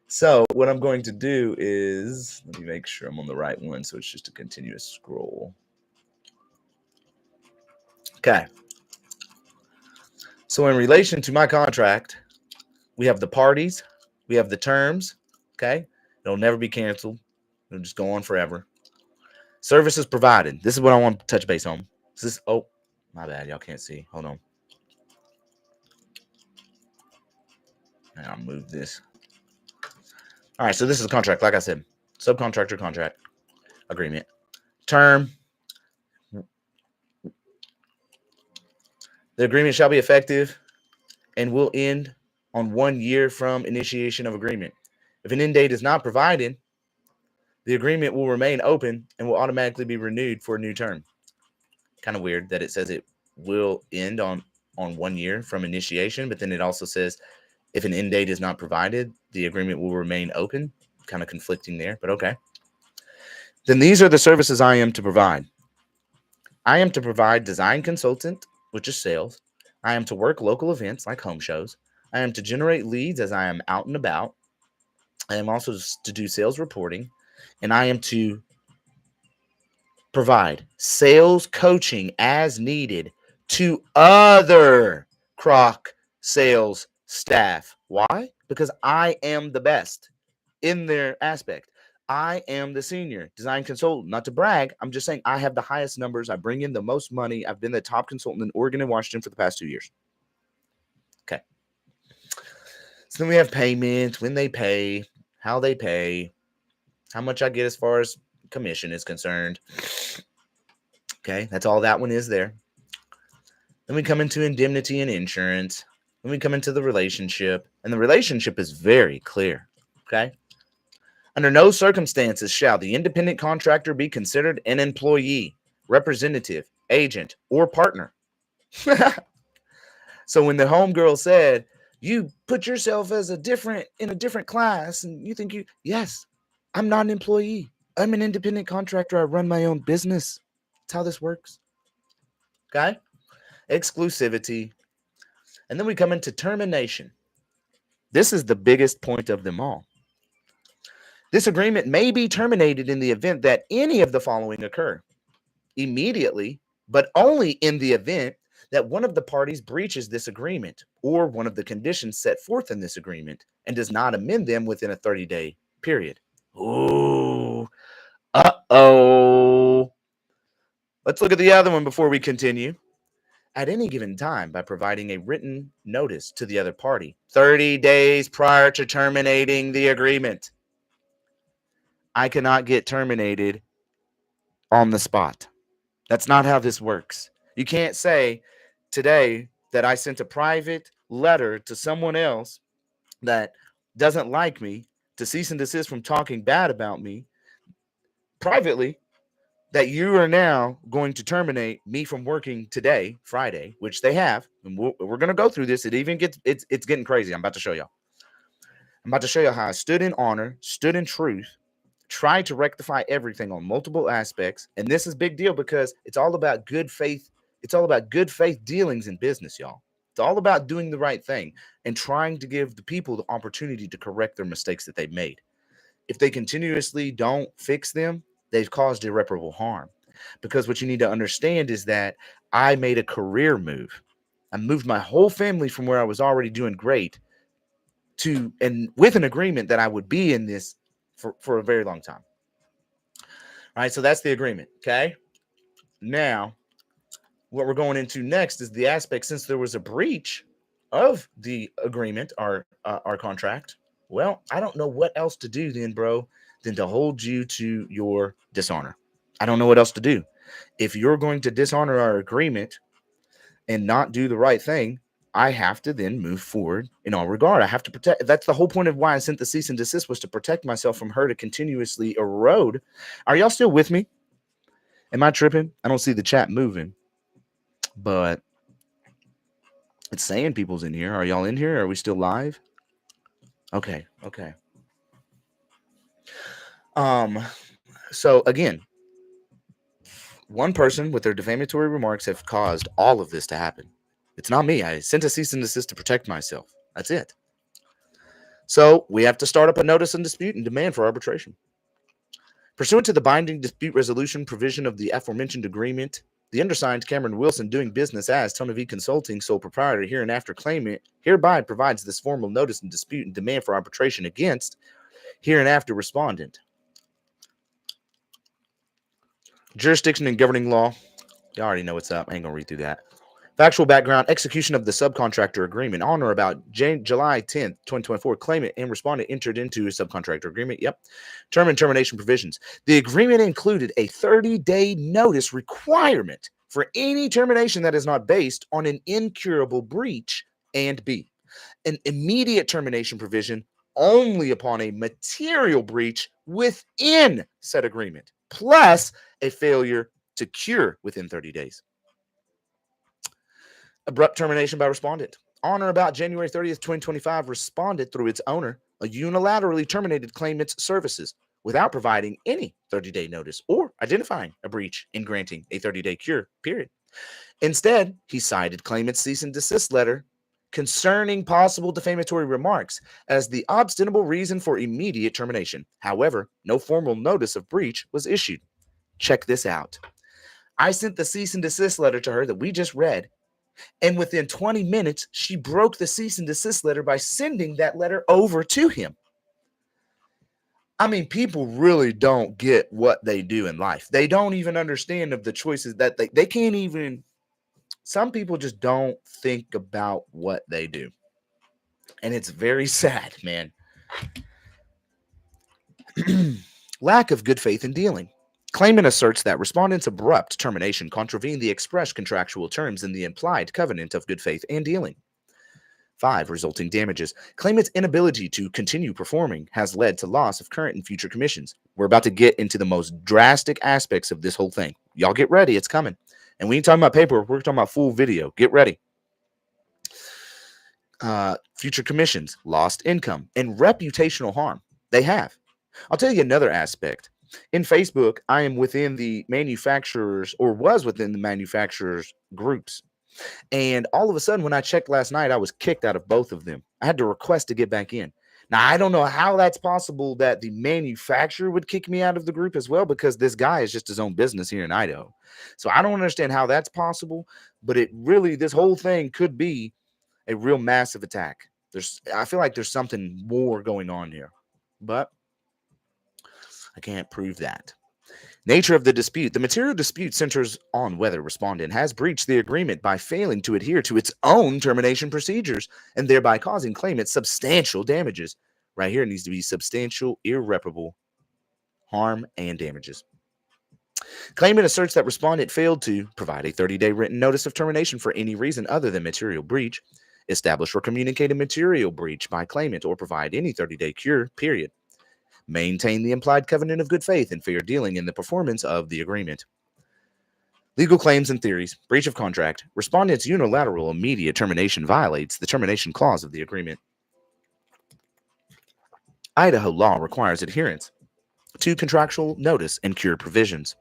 So what I'm going to do is, let me make sure I'm on the right one so it's just a continuous scroll. Okay. So in relation to my contract, we have the parties, we have the terms, okay? It'll never be canceled. It'll just go on forever. Services provided. This is what I want to touch base on. Oh, my bad. Y'all can't see. Hold on. I'll move this. All right, so this is a contract, like I said. Subcontractor contract agreement. Term. The agreement shall be effective and will end on 1 year from initiation of agreement. If an end date is not provided, the agreement will remain open and will automatically be renewed for a new term. Kind of weird that it says it will end on 1 year from initiation, but then it also says if an end date is not provided, the agreement will remain open. Kind of conflicting there, but okay. Then these are the services I am to provide. I am to provide design consultant, which is sales. I am to work local events like home shows. I am to generate leads as I am out and about. I am also to do sales reporting, and I am to provide sales coaching as needed to other Croc sales staff. Why? Because I am the best in their aspect. I am the senior design consultant. Not to brag, I'm just saying I have the highest numbers. I bring in the most money. I've been the top consultant in Oregon and Washington for the past 2 years. Okay. So then we have payment, when they pay, how they pay, how much I get as far as commission is concerned. Okay, that's all that one is there. Then we come into indemnity and insurance. Then we come into the relationship, and the relationship is very clear. Okay. Under no circumstances shall the independent contractor be considered an employee, representative, agent, or partner. So when the homegirl said, you put yourself as in a different class, and you think yes, I'm not an employee. I'm an independent contractor. I run my own business. That's how this works. Okay? Exclusivity. And then we come into termination. This is the biggest point of them all. This agreement may be terminated in the event that any of the following occur. Immediately, but only in the event that one of the parties breaches this agreement or one of the conditions set forth in this agreement and does not amend them within a 30-day period. Ooh. Uh-oh. Let's look at the other one before we continue. At any given time by providing a written notice to the other party 30 days prior to terminating the agreement. I cannot get terminated on the spot. That's not how this works. You can't say today that I sent a private letter to someone else that doesn't like me to cease and desist from talking bad about me privately, that you are now going to terminate me from working today, Friday, which they have. And we're going to go through this. It's getting crazy. I'm about to show y'all. I'm about to show you how I stood in honor, stood in truth, tried to rectify everything on multiple aspects. And this is big deal because it's all about good faith. It's all about good faith dealings in business, y'all. It's all about doing the right thing and trying to give the people the opportunity to correct their mistakes that they've made. If they continuously don't fix them, they've caused irreparable harm. Because what you need to understand is that I made a career move. I moved my whole family from where I was already doing great to, and with an agreement that I would be in this for a very long time. All right, so that's the agreement, okay? Now, what we're going into next is the aspect, since there was a breach of the agreement, our contract, well, I don't know what else to do then, bro, than to hold you to your dishonor. I don't know what else to do. If you're going to dishonor our agreement and not do the right thing, I have to then move forward in all regard. I have to protect. That's the whole point of why I sent the cease and desist, was to protect myself from her to continuously erode. Are y'all still with me? Am I tripping? I don't see the chat moving, but it's saying people's in here. Are y'all in here? Are we still live? Okay. So again, one person with their defamatory remarks have caused all of this to happen. It's not me. I sent a cease and desist to protect myself. That's it. So we have to start up a notice and dispute and demand for arbitration. Pursuant to the binding dispute resolution provision of the aforementioned agreement, the undersigned Cameron Wilson, doing business as Tony V Consulting sole proprietor hereinafter claimant, hereby provides this formal notice and dispute and demand for arbitration against hereinafter respondent. Jurisdiction and governing law. You already know what's up. I ain't going to read through that. Factual background: execution of the subcontractor agreement on or about July 10th, 2024. Claimant and respondent entered into a subcontractor agreement. Yep. Term and termination provisions. The agreement included a 30-day notice requirement for any termination that is not based on an incurable breach, and B, an immediate termination provision only upon a material breach within said agreement, plus a failure to cure within 30 days. Abrupt termination by respondent. On or about January 30th, 2025, respondent, through its owner, unilaterally terminated claimant's services without providing any 30-day notice or identifying a breach in granting a 30-day cure, period. Instead, he cited claimant's cease and desist letter concerning possible defamatory remarks as the obstinable reason for immediate termination. However, no formal notice of breach was issued. Check this out. I sent the cease and desist letter to her that we just read, and within 20 minutes, she broke the cease and desist letter by sending that letter over to him. I mean, people really don't get what they do in life. They don't even understand of the choices that they can't even. Some people just don't think about what they do. And it's very sad, man. Lack of good faith in dealing. Claimant asserts that respondent's abrupt termination contravened the express contractual terms in the implied covenant of good faith and dealing. 5. Resulting damages. Claimant's inability to continue performing has led to loss of current and future commissions. We're about to get into the most drastic aspects of this whole thing. Y'all get ready. It's coming. And we ain't talking about paperwork. We're talking about full video. Get ready. Future commissions, lost income, and reputational harm. They have. I'll tell you another aspect. In Facebook, I am within the manufacturers, or was within the manufacturers groups. And all of a sudden, when I checked last night, I was kicked out of both of them. I had to request to get back in. Now, I don't know how that's possible that the manufacturer would kick me out of the group as well, because this guy is just his own business here in Idaho. So I don't understand how that's possible, but this whole thing could be a real massive attack. I feel like there's something more going on here, but I can't prove that. Nature of the dispute. The material dispute centers on whether respondent has breached the agreement by failing to adhere to its own termination procedures and thereby causing claimant substantial damages. Right here, it needs to be substantial, irreparable harm and damages. Claimant asserts that respondent failed to provide a 30-day written notice of termination for any reason other than material breach, establish or communicate a material breach by claimant, or provide any 30-day cure, period. Maintain the implied covenant of good faith and fair dealing in the performance of the agreement. Legal claims and theories. Breach of contract. Respondent's unilateral immediate termination violates the termination clause of the agreement. Idaho law requires adherence to contractual notice and cure provisions.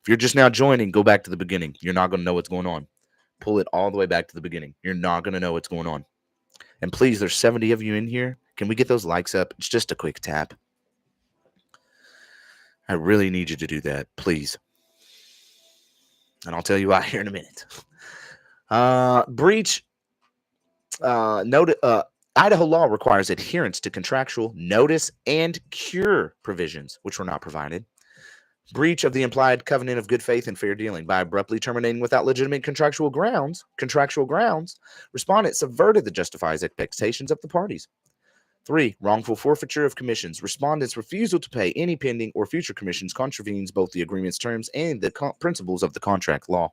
If you're just now joining, go back to the beginning. You're not going to know what's going on. Pull it all the way back to the beginning. You're not going to know what's going on. And please, there's 70 of you in here. Can we get those likes up? It's just a quick tap. I really need you to do that, please. And I'll tell you why here in a minute. Breach. Idaho law requires adherence to contractual notice and cure provisions, which were not provided. Breach of the implied covenant of good faith and fair dealing by abruptly terminating without legitimate contractual grounds, respondent subverted the justified expectations of the parties. 3. Wrongful forfeiture of commissions. Respondent's refusal to pay any pending or future commissions contravenes both the agreement's terms and the principles of the contract law.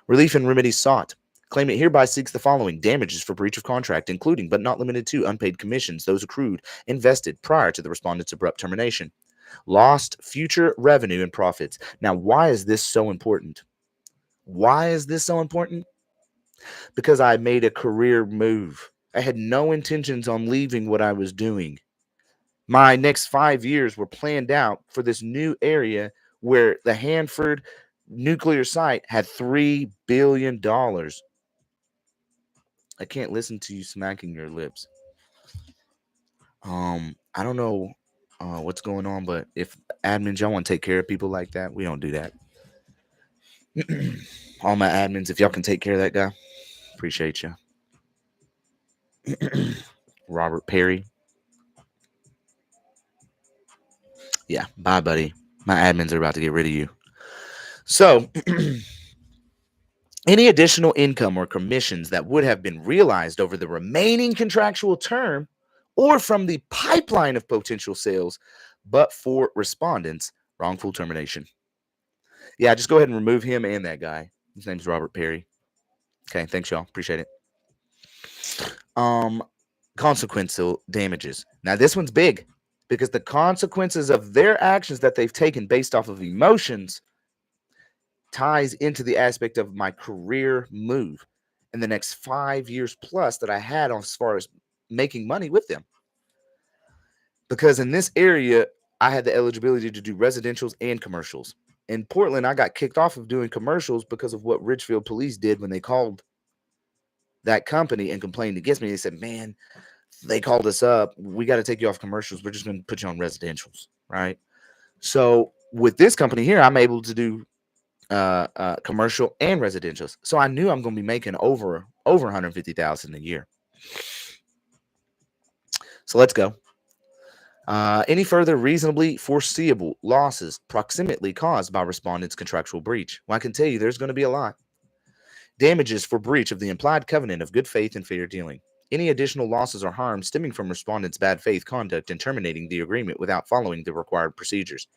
Relief and remedies sought. Claimant hereby seeks the following: damages for breach of contract, including but not limited to unpaid commissions, those accrued and vested prior to the respondent's abrupt termination. Lost future revenue and profits. Now, why is this so important? Because I made a career move. I had no intentions on leaving what I was doing. My next 5 years were planned out for this new area where the Hanford nuclear site had $3 billion. I can't listen to you smacking your lips. I don't know what's going on, but if admins, y'all want to take care of people like that, we don't do that. All my admins, if y'all can take care of that guy, appreciate you. Robert Perry. Yeah, bye, buddy. My admins are about to get rid of you. So, any additional income or commissions that would have been realized over the remaining contractual term or from the pipeline of potential sales, but for respondents, wrongful termination. Yeah, just go ahead and remove him and that guy. His name's Robert Perry. Okay, thanks, y'all. Appreciate it. Consequential damages. Now, this one's big because the consequences of their actions that they've taken based off of emotions ties into the aspect of my career move. in the next 5 years plus that I had on as far as making money with them. Because in this area, I had the eligibility to do residentials and commercials. In Portland, I got kicked off of doing commercials because of what Ridgefield police did when they called that company and complained against me. They said, man, they called us up. We got to take you off commercials. We're just going to put you on residentials, right? So with this company here, I'm able to do commercial and residentials. So I knew I'm going to be making over 150,000 a year. So let's go. Any further reasonably foreseeable losses proximately caused by respondent's contractual breach? Well, I can tell you there's going to be a lot. Damages for breach of the implied covenant of good faith and fair dealing. Any additional losses or harm stemming from respondent's bad faith conduct in terminating the agreement without following the required procedures.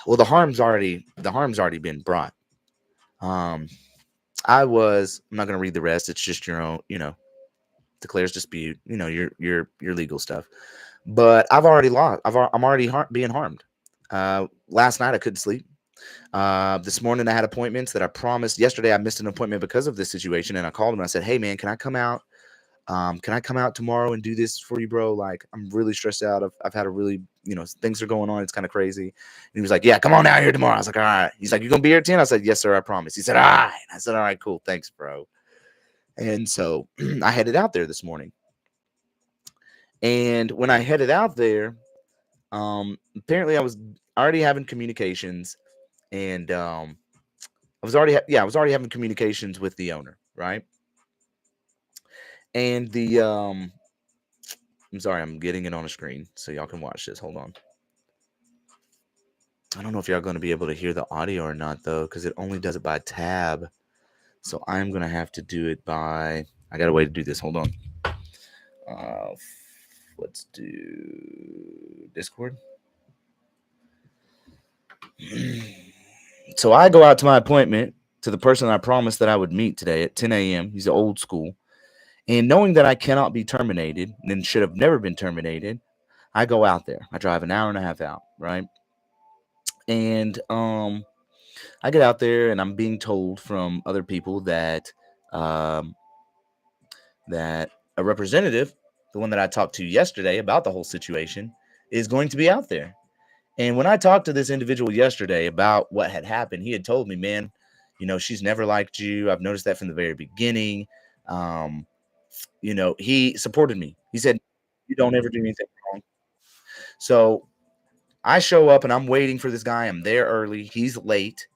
Well, the harm's already been brought. I'm not going to read the rest. It's just your own, declares dispute, your legal stuff. But I've already lost. I'm already being harmed. Last night I couldn't sleep. This morning I had appointments that I promised. Yesterday I missed an appointment because of this situation, and I called him and I said, hey man, can I come out? Can I come out tomorrow and do this for you, bro? Like, I'm really stressed out. I've had a really, things are going on. It's kind of crazy. And he was like, yeah, come on out here tomorrow. I was like, all right. He's like, you gonna be here at 10? I said, yes, sir, I promise. He said, all right. I said, all right, cool. Thanks, bro. And so I headed out there this morning. And when I headed out there, apparently I was already having communications, and I was already having communications with the owner, right? And the I'm sorry, I'm getting it on a screen so y'all can watch this. Hold on. I don't know if y'all going to be able to hear the audio or not, though, because it only does it by tab. So I'm going to have to do it by... I got a way to do this. Hold on. Let's do Discord. So I go out to my appointment to the person I promised that I would meet today at 10 a.m. He's old school. And knowing that I cannot be terminated and should have never been terminated, I go out there. I drive an hour and a half out, right? And I get out there and I'm being told from other people that that a representative, the one that I talked to yesterday about the whole situation, is going to be out there. And when I talked to this individual yesterday about what had happened, he had told me, man, she's never liked you. I've noticed that from the very beginning. He supported me. He said, you don't ever do anything wrong. So I show up and I'm waiting for this guy. I'm there early. He's late.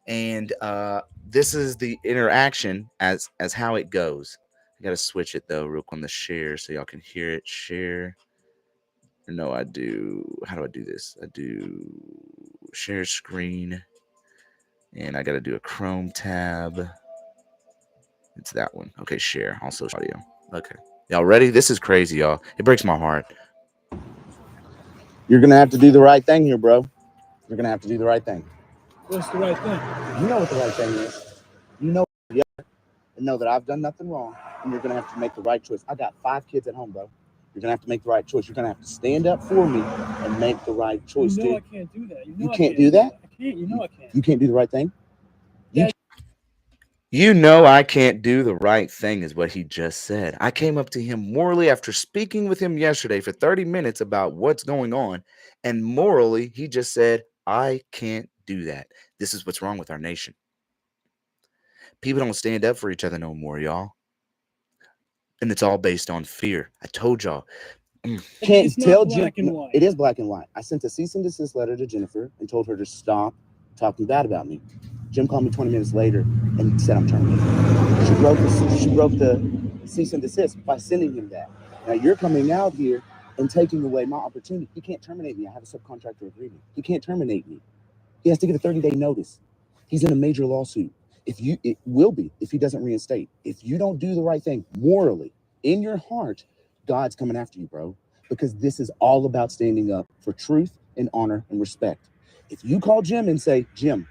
And this is the interaction as how it goes. I got to switch it, though, real quick on the share so y'all can hear it. Share. No, I do. How do I do this? I do share screen. And I got to do a Chrome tab. It's that one. Okay, share. Also audio. Okay. Y'all ready? This is crazy, y'all. It breaks my heart. You're going to have to do the right thing here, bro. You're going to have to do the right thing. What's the right thing? You know what the right thing is. You know, and know that I've done nothing wrong, and you're going to have to make the right choice. I got 5 kids at home, bro. You're going to have to make the right choice. You're going to have to stand up for me and make the right choice, dude. I can't do that. You can't do that? I can't. I can't. You can't do the right thing? You know I can't do the right thing is what he just said. I came up to him morally after speaking with him yesterday for 30 minutes about what's going on. And morally, he just said, I can't do that. This is what's wrong with our nation. People don't stand up for each other no more, y'all. And it's all based on fear. I told y'all. Can't tell Jim. It is black and white. I sent a cease and desist letter to Jennifer and told her to stop talking bad about me. Jim called me 20 minutes later and said I'm terminated. She broke the cease and desist by sending him that. Now you're coming out here and taking away my opportunity. He can't terminate me. I have a subcontractor agreement. He can't terminate me. He has to get a 30-day notice. He's in a major lawsuit. It will be if he doesn't reinstate. If you don't do the right thing morally in your heart, God's coming after you, bro. Because this is all about standing up for truth and honor and respect. If you call Jim and say, Jim,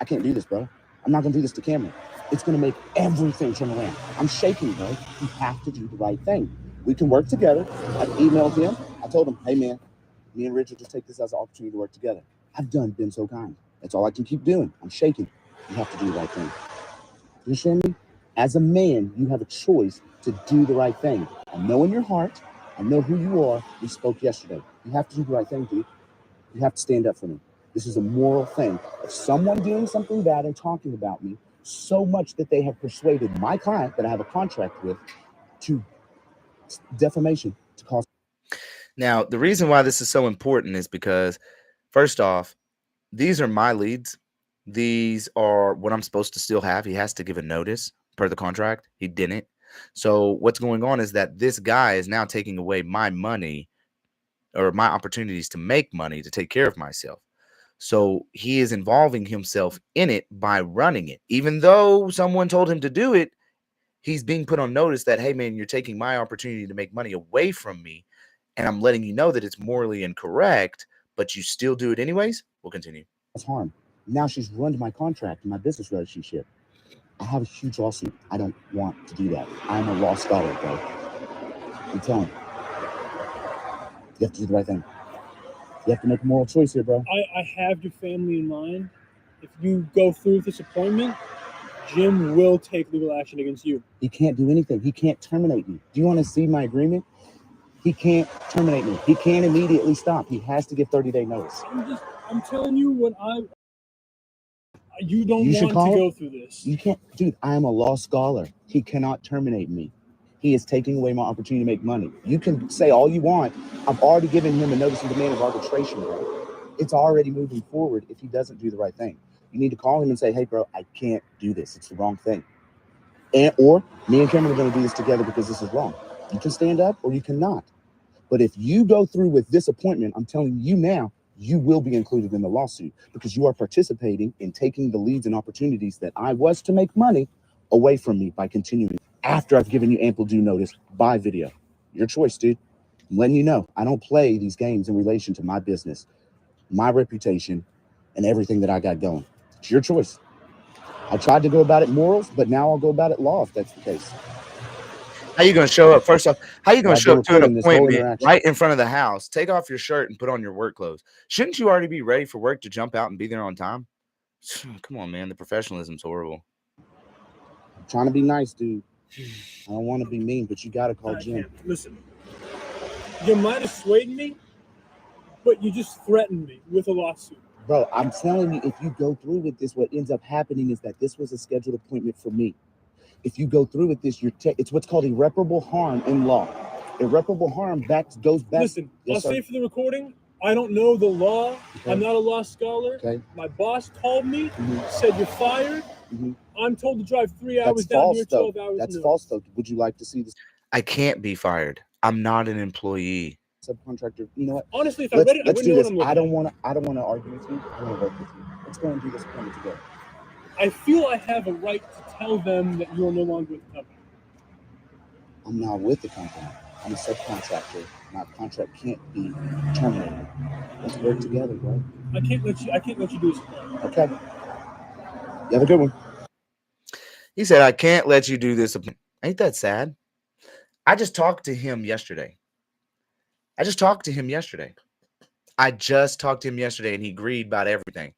I can't do this, bro. I'm not going to do this to camera. It's going to make everything turn around. I'm shaking, bro. You have to do the right thing. We can work together. I emailed him. I told him, hey, man, me and Richard just take this as an opportunity to work together. I've been so kind. That's all I can keep doing. I'm shaking. You have to do the right thing. You understand me? As a man, you have a choice to do the right thing. I know in your heart, I know who you are. We spoke yesterday. You have to do the right thing, dude. You have to stand up for me. This is a moral thing. If someone doing something bad and talking about me so much that they have persuaded my client that I have a contract with to defamation to cause. Now, the reason why this is so important is because, first off, these are my leads. These are what I'm supposed to still have. He has to give a notice per the contract. He didn't. So what's going on is that this guy is now taking away my money or my opportunities to make money to take care of myself. So he is involving himself in it by running it. Even though someone told him to do it, he's being put on notice that, hey, man, you're taking my opportunity to make money away from me. And I'm letting you know that it's morally incorrect, but you still do it anyways. We'll continue. Harm. Now she's ruined my contract and my business relationship. I have a huge lawsuit. I don't want to do that. I'm a law scholar, bro. I'm telling you. You have to do the right thing. You have to make a moral choice here, bro. I have your family in mind. If you go through with this appointment, Jim will take legal action against you. He can't do anything. He can't terminate me. Do you want to see my agreement? He can't terminate me. He can't immediately stop. He has to give 30-day notice. I'm telling you what you don't want to go through this. You can't, dude, I am a law scholar. He cannot terminate me. He is taking away my opportunity to make money. You can say all you want. I've already given him a notice of demand of arbitration, bro. It's already moving forward if he doesn't do the right thing. You need to call him and say, hey, bro, I can't do this. It's the wrong thing. Or me and Cameron are going to do this together because this is wrong. You can stand up or you cannot. But if you go through with this appointment, I'm telling you now, you will be included in the lawsuit because you are participating in taking the leads and opportunities that I was to make money away from me by continuing after I've given you ample due notice by video. Your choice, dude. I'm letting you know, I don't play these games in relation to my business, my reputation, and everything that I got going. It's your choice. I tried to go about it morals, but now I'll go about it law if that's the case. How you going to show up? First off, how you going to show up to an appointment right in front of the house? Take off your shirt and put on your work clothes. Shouldn't you already be ready for work to jump out and be there on time? Come on, man. The professionalism's horrible. I'm trying to be nice, dude. I don't want to be mean, but you got to call Jim. Listen, you might have swayed me, but you just threatened me with a lawsuit. Bro, I'm telling you, if you go through with this, what ends up happening is that this was a scheduled appointment for me. If you go through with this, it's what's called irreparable harm in law. Irreparable harm goes back. Listen, I'll say for the recording, I don't know the law. Okay. I'm not a law scholar. Okay. My boss called me, said you're fired. I'm told to drive 3 hours down here, 12 hours. That's false, though. Would you like to see this? I can't be fired. I'm not an employee. Subcontractor. You know what? Honestly, if I read it, let's do this. I don't want to argue with you. I want to work with you. Let's go and do this appointment together. I feel I have a right to tell them that you're no longer with the company. I'm not with the company. I'm a subcontractor. My contract can't be terminated. Let's work together, bro. I can't let you do this. Okay. You have a good one. He said, I can't let you do this. Ain't that sad? I just talked to him yesterday. and he agreed about everything.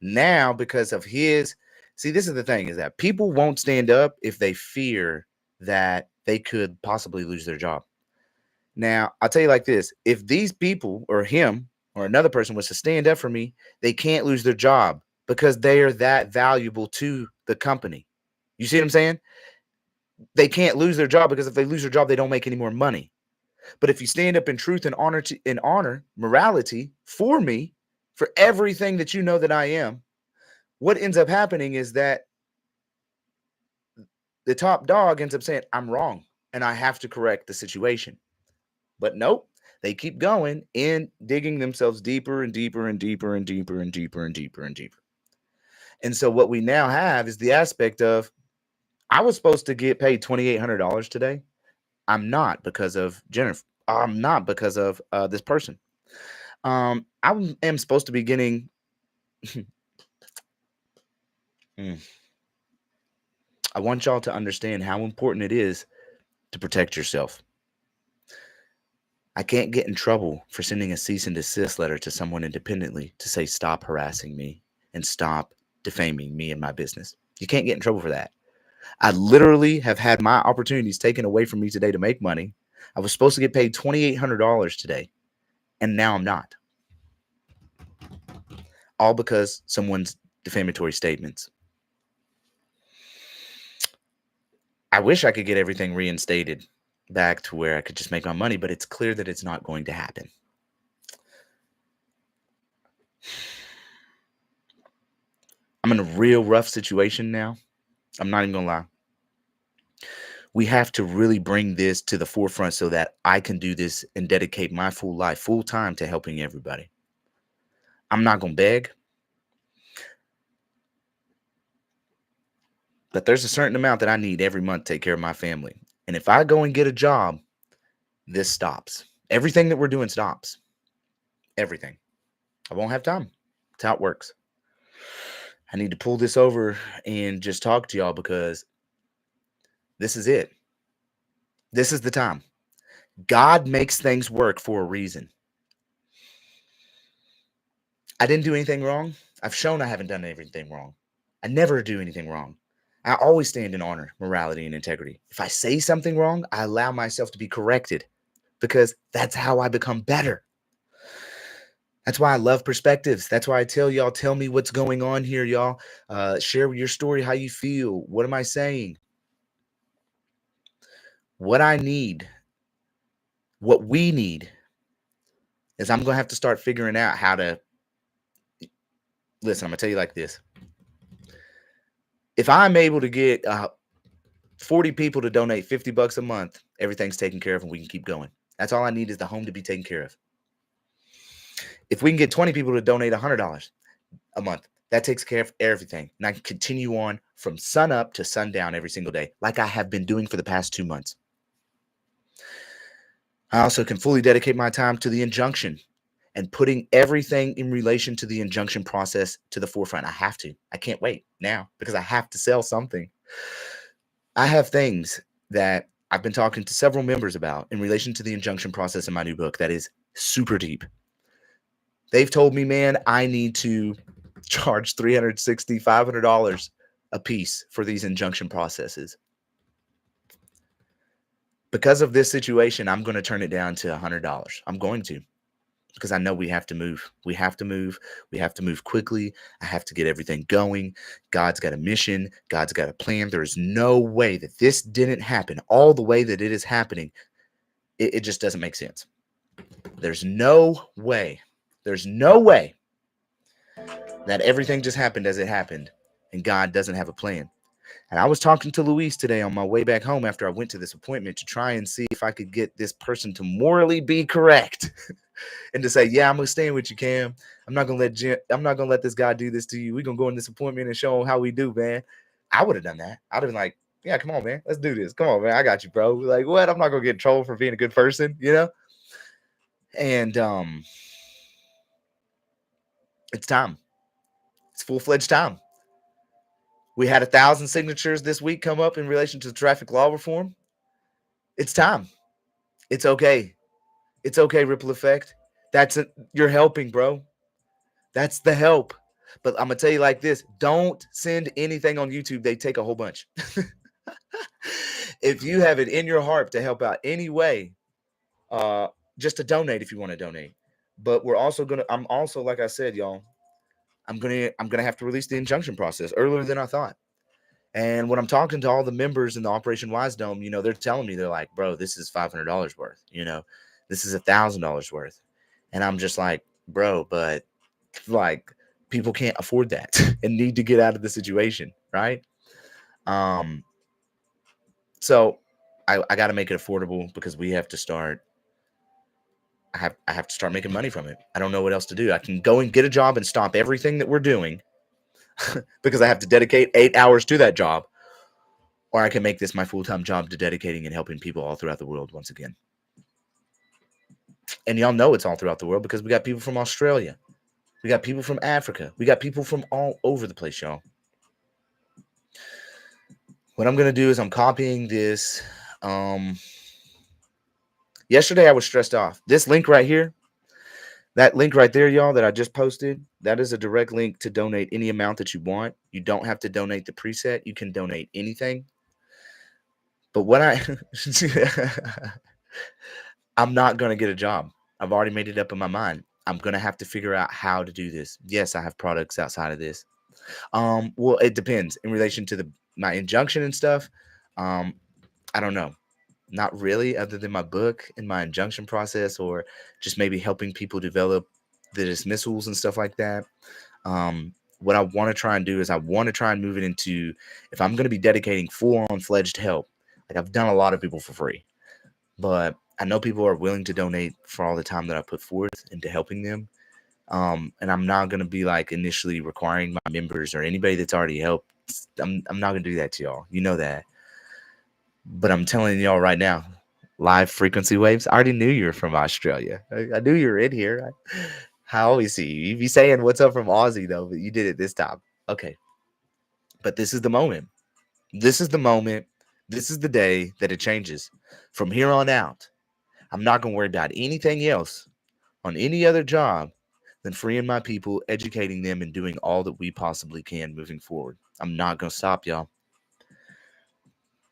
Now, because of his, see, this is the thing, is that people won't stand up if they fear that they could possibly lose their job. Now, I'll tell you like this. If these people or him or another person was to stand up for me, they can't lose their job because they are that valuable to the company. You see what I'm saying? They can't lose their job because if they lose their job, they don't make any more money. But if you stand up in truth and honor, morality for me, for everything that you know that I am, what ends up happening is that the top dog ends up saying, I'm wrong and I have to correct the situation. But nope, they keep going and digging themselves deeper and deeper and deeper and deeper and deeper and deeper and deeper. And so what we now have is the aspect of, I was supposed to get paid $2,800 today. I'm not because of Jennifer. I'm not because of this person. I am supposed to be getting. I want y'all to understand how important it is to protect yourself. I can't get in trouble for sending a cease and desist letter to someone independently to say, stop harassing me and stop defaming me and my business. You can't get in trouble for that. I literally have had my opportunities taken away from me today to make money. I was supposed to get paid $2,800 today, and now I'm not. All because someone's defamatory statements. I wish I could get everything reinstated back to where I could just make my money, but it's clear that it's not going to happen. I'm in a real rough situation now. I'm not even gonna lie. We have to really bring this to the forefront so that I can do this and dedicate my full life, full time to helping everybody. I'm not gonna beg, but there's a certain amount that I need every month to take care of my family. And if I go and get a job, this stops. Everything that we're doing stops. Everything. I won't have time. That's how it works. I need to pull this over and just talk to y'all because this is it. This is the time. God makes things work for a reason. I didn't do anything wrong. I've shown I haven't done anything wrong. I never do anything wrong. I always stand in honor, morality, and integrity. If I say something wrong, I allow myself to be corrected because that's how I become better. That's why I love perspectives. That's why I tell y'all, tell me what's going on here, y'all. Share your story, how you feel. What am I saying? What I need, what we need is I'm going to have to start figuring out how to. Listen, I'm going to tell you like this. If I'm able to get 40 people to donate $50 a month, everything's taken care of and we can keep going. That's all I need is the home to be taken care of. If we can get 20 people to donate $100 a month, that takes care of everything. And I can continue on from sun up to sundown every single day, like I have been doing for the past 2 months. I also can fully dedicate my time to the injunction and putting everything in relation to the injunction process to the forefront. I have to. I can't wait now because I have to sell something. I have things that I've been talking to several members about in relation to the injunction process in my new book that is super deep. They've told me, man, I need to charge $360, $500 a piece for these injunction processes. Because of this situation, I'm going to turn it down to $100. I'm going to, because I know we have to move. We have to move. We have to move quickly. I have to get everything going. God's got a mission. God's got a plan. There is no way that this didn't happen all the way that it is happening. It just doesn't make sense. There's no way. There's no way that everything just happened as it happened and God doesn't have a plan. And I was talking to Luis today on my way back home after I went to this appointment to try and see if I could get this person to morally be correct and to say, yeah, I'm going to stand with you, Cam. I'm not going to let this guy do this to you. We're going to go in this appointment and show him how we do, man. I would have done that. I'd have been like, yeah, come on, man. Let's do this. Come on, man. I got you, bro. Like, what? I'm not going to get in trouble for being a good person, you know? And it's time. It's full-fledged time. We had 1,000 signatures this week come up in relation to traffic law reform. It's time. It's okay. It's okay, ripple effect. You're helping, bro. That's the help. But I'm going to tell you like this. Don't send anything on YouTube. They take a whole bunch. If you have it in your heart to help out any way, just to donate if you want to donate. But I'm also, like I said, y'all, I'm gonna have to release the injunction process earlier than I thought. And when I'm talking to all the members in the Operation Wise Dome, they're telling me, they're like, bro, this is $500 worth, this is $1,000 worth. And I'm just like, bro, but like people can't afford that and need to get out of the situation. Right. So I got to make it affordable because we have to start. I have to start making money from it. I don't know what else to do. I can go and get a job and stop everything that we're doing because I have to dedicate 8 hours to that job. Or I can make this my full-time job to dedicating and helping people all throughout the world once again. And y'all know it's all throughout the world because we got people from Australia. We got people from Africa. We got people from all over the place, y'all. What I'm going to do is I'm copying this. Yesterday I was stressed off. This link right here, That link right there, y'all, that I just posted, that is a direct link to donate any amount that you want. You don't have to donate the preset. You can donate anything. But what I'm not going to get a job. I've already made it up in my mind. I'm going to have to figure out how to do this. Yes, I have products outside of this. Well, it depends in relation to my injunction and stuff. Um, I don't know. Not really, other than my book and my injunction process, or just maybe helping people develop the dismissals and stuff like that. What I want to try and do is I want to try and move it into, if I'm going to be dedicating full on fledged help, like I've done a lot of people for free, but I know people are willing to donate for all the time that I put forth into helping them. And I'm not going to be like initially requiring my members or anybody that's already helped. I'm not going to do that to y'all. You know that. But I'm telling y'all right now, live frequency waves. I already knew you were from Australia. I knew you were in here. I always see you. You be saying what's up from Aussie though, but you did it this time. Okay. But this is the moment. This is the moment. This is the day that it changes. From here on out, I'm not going to worry about anything else on any other job than freeing my people, educating them, and doing all that we possibly can moving forward. I'm not going to stop, y'all.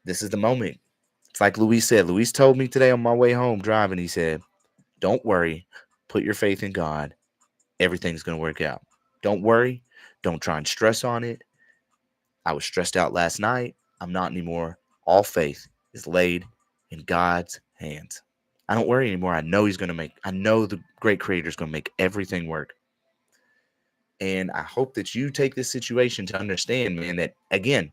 This is the moment. It's like Luis said. Luis told me today on my way home driving, he said, don't worry. Put your faith in God. Everything's going to work out. Don't worry. Don't try and stress on it. I was stressed out last night. I'm not anymore. All faith is laid in God's hands. I don't worry anymore. I know I know the great creator is going to make everything work. And I hope that you take this situation to understand, man, that again,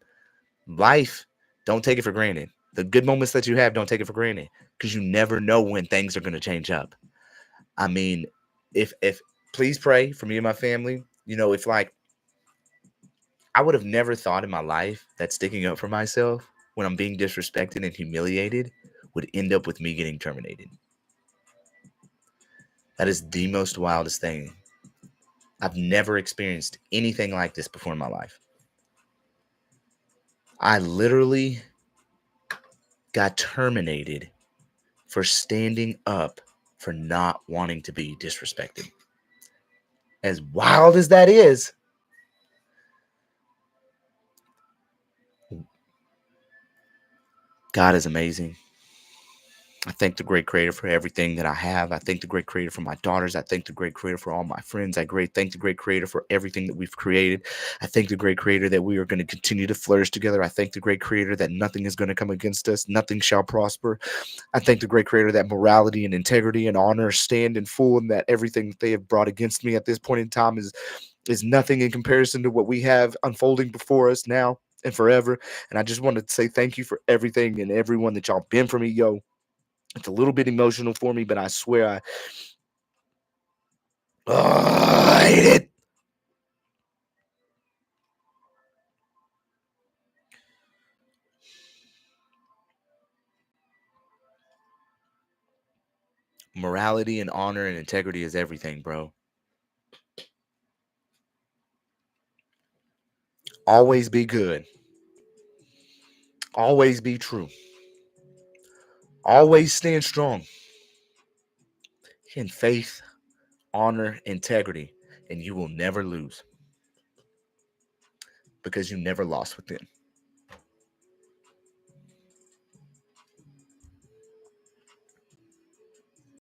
life, don't take it for granted. The good moments that you have, don't take it for granted, because you never know when things are going to change up. I mean, if please pray for me and my family. You know, if like I would have never thought in my life that sticking up for myself when I'm being disrespected and humiliated would end up with me getting terminated. That is the most wildest thing. I've never experienced anything like this before in my life. I literally got terminated for standing up for not wanting to be disrespected. As wild as that is, God is amazing. I thank the great creator for everything that I have. I thank the great creator for my daughters. I thank the great creator for all my friends. Thank the great creator for everything that we've created. I thank the great creator that we are going to continue to flourish together. I thank the great creator that nothing is going to come against us. Nothing shall prosper. I thank the great creator that morality and integrity and honor stand in full, and that everything that they have brought against me at this point in time is nothing in comparison to what we have unfolding before us now and forever. And I just wanted to say thank you for everything and everyone that y'all been for me, yo. It's a little bit emotional for me, but I swear I hate it. Morality and honor and integrity is everything, bro. Always be good. Always be true. Always stand strong in faith, honor, integrity, and you will never lose because you never lost within.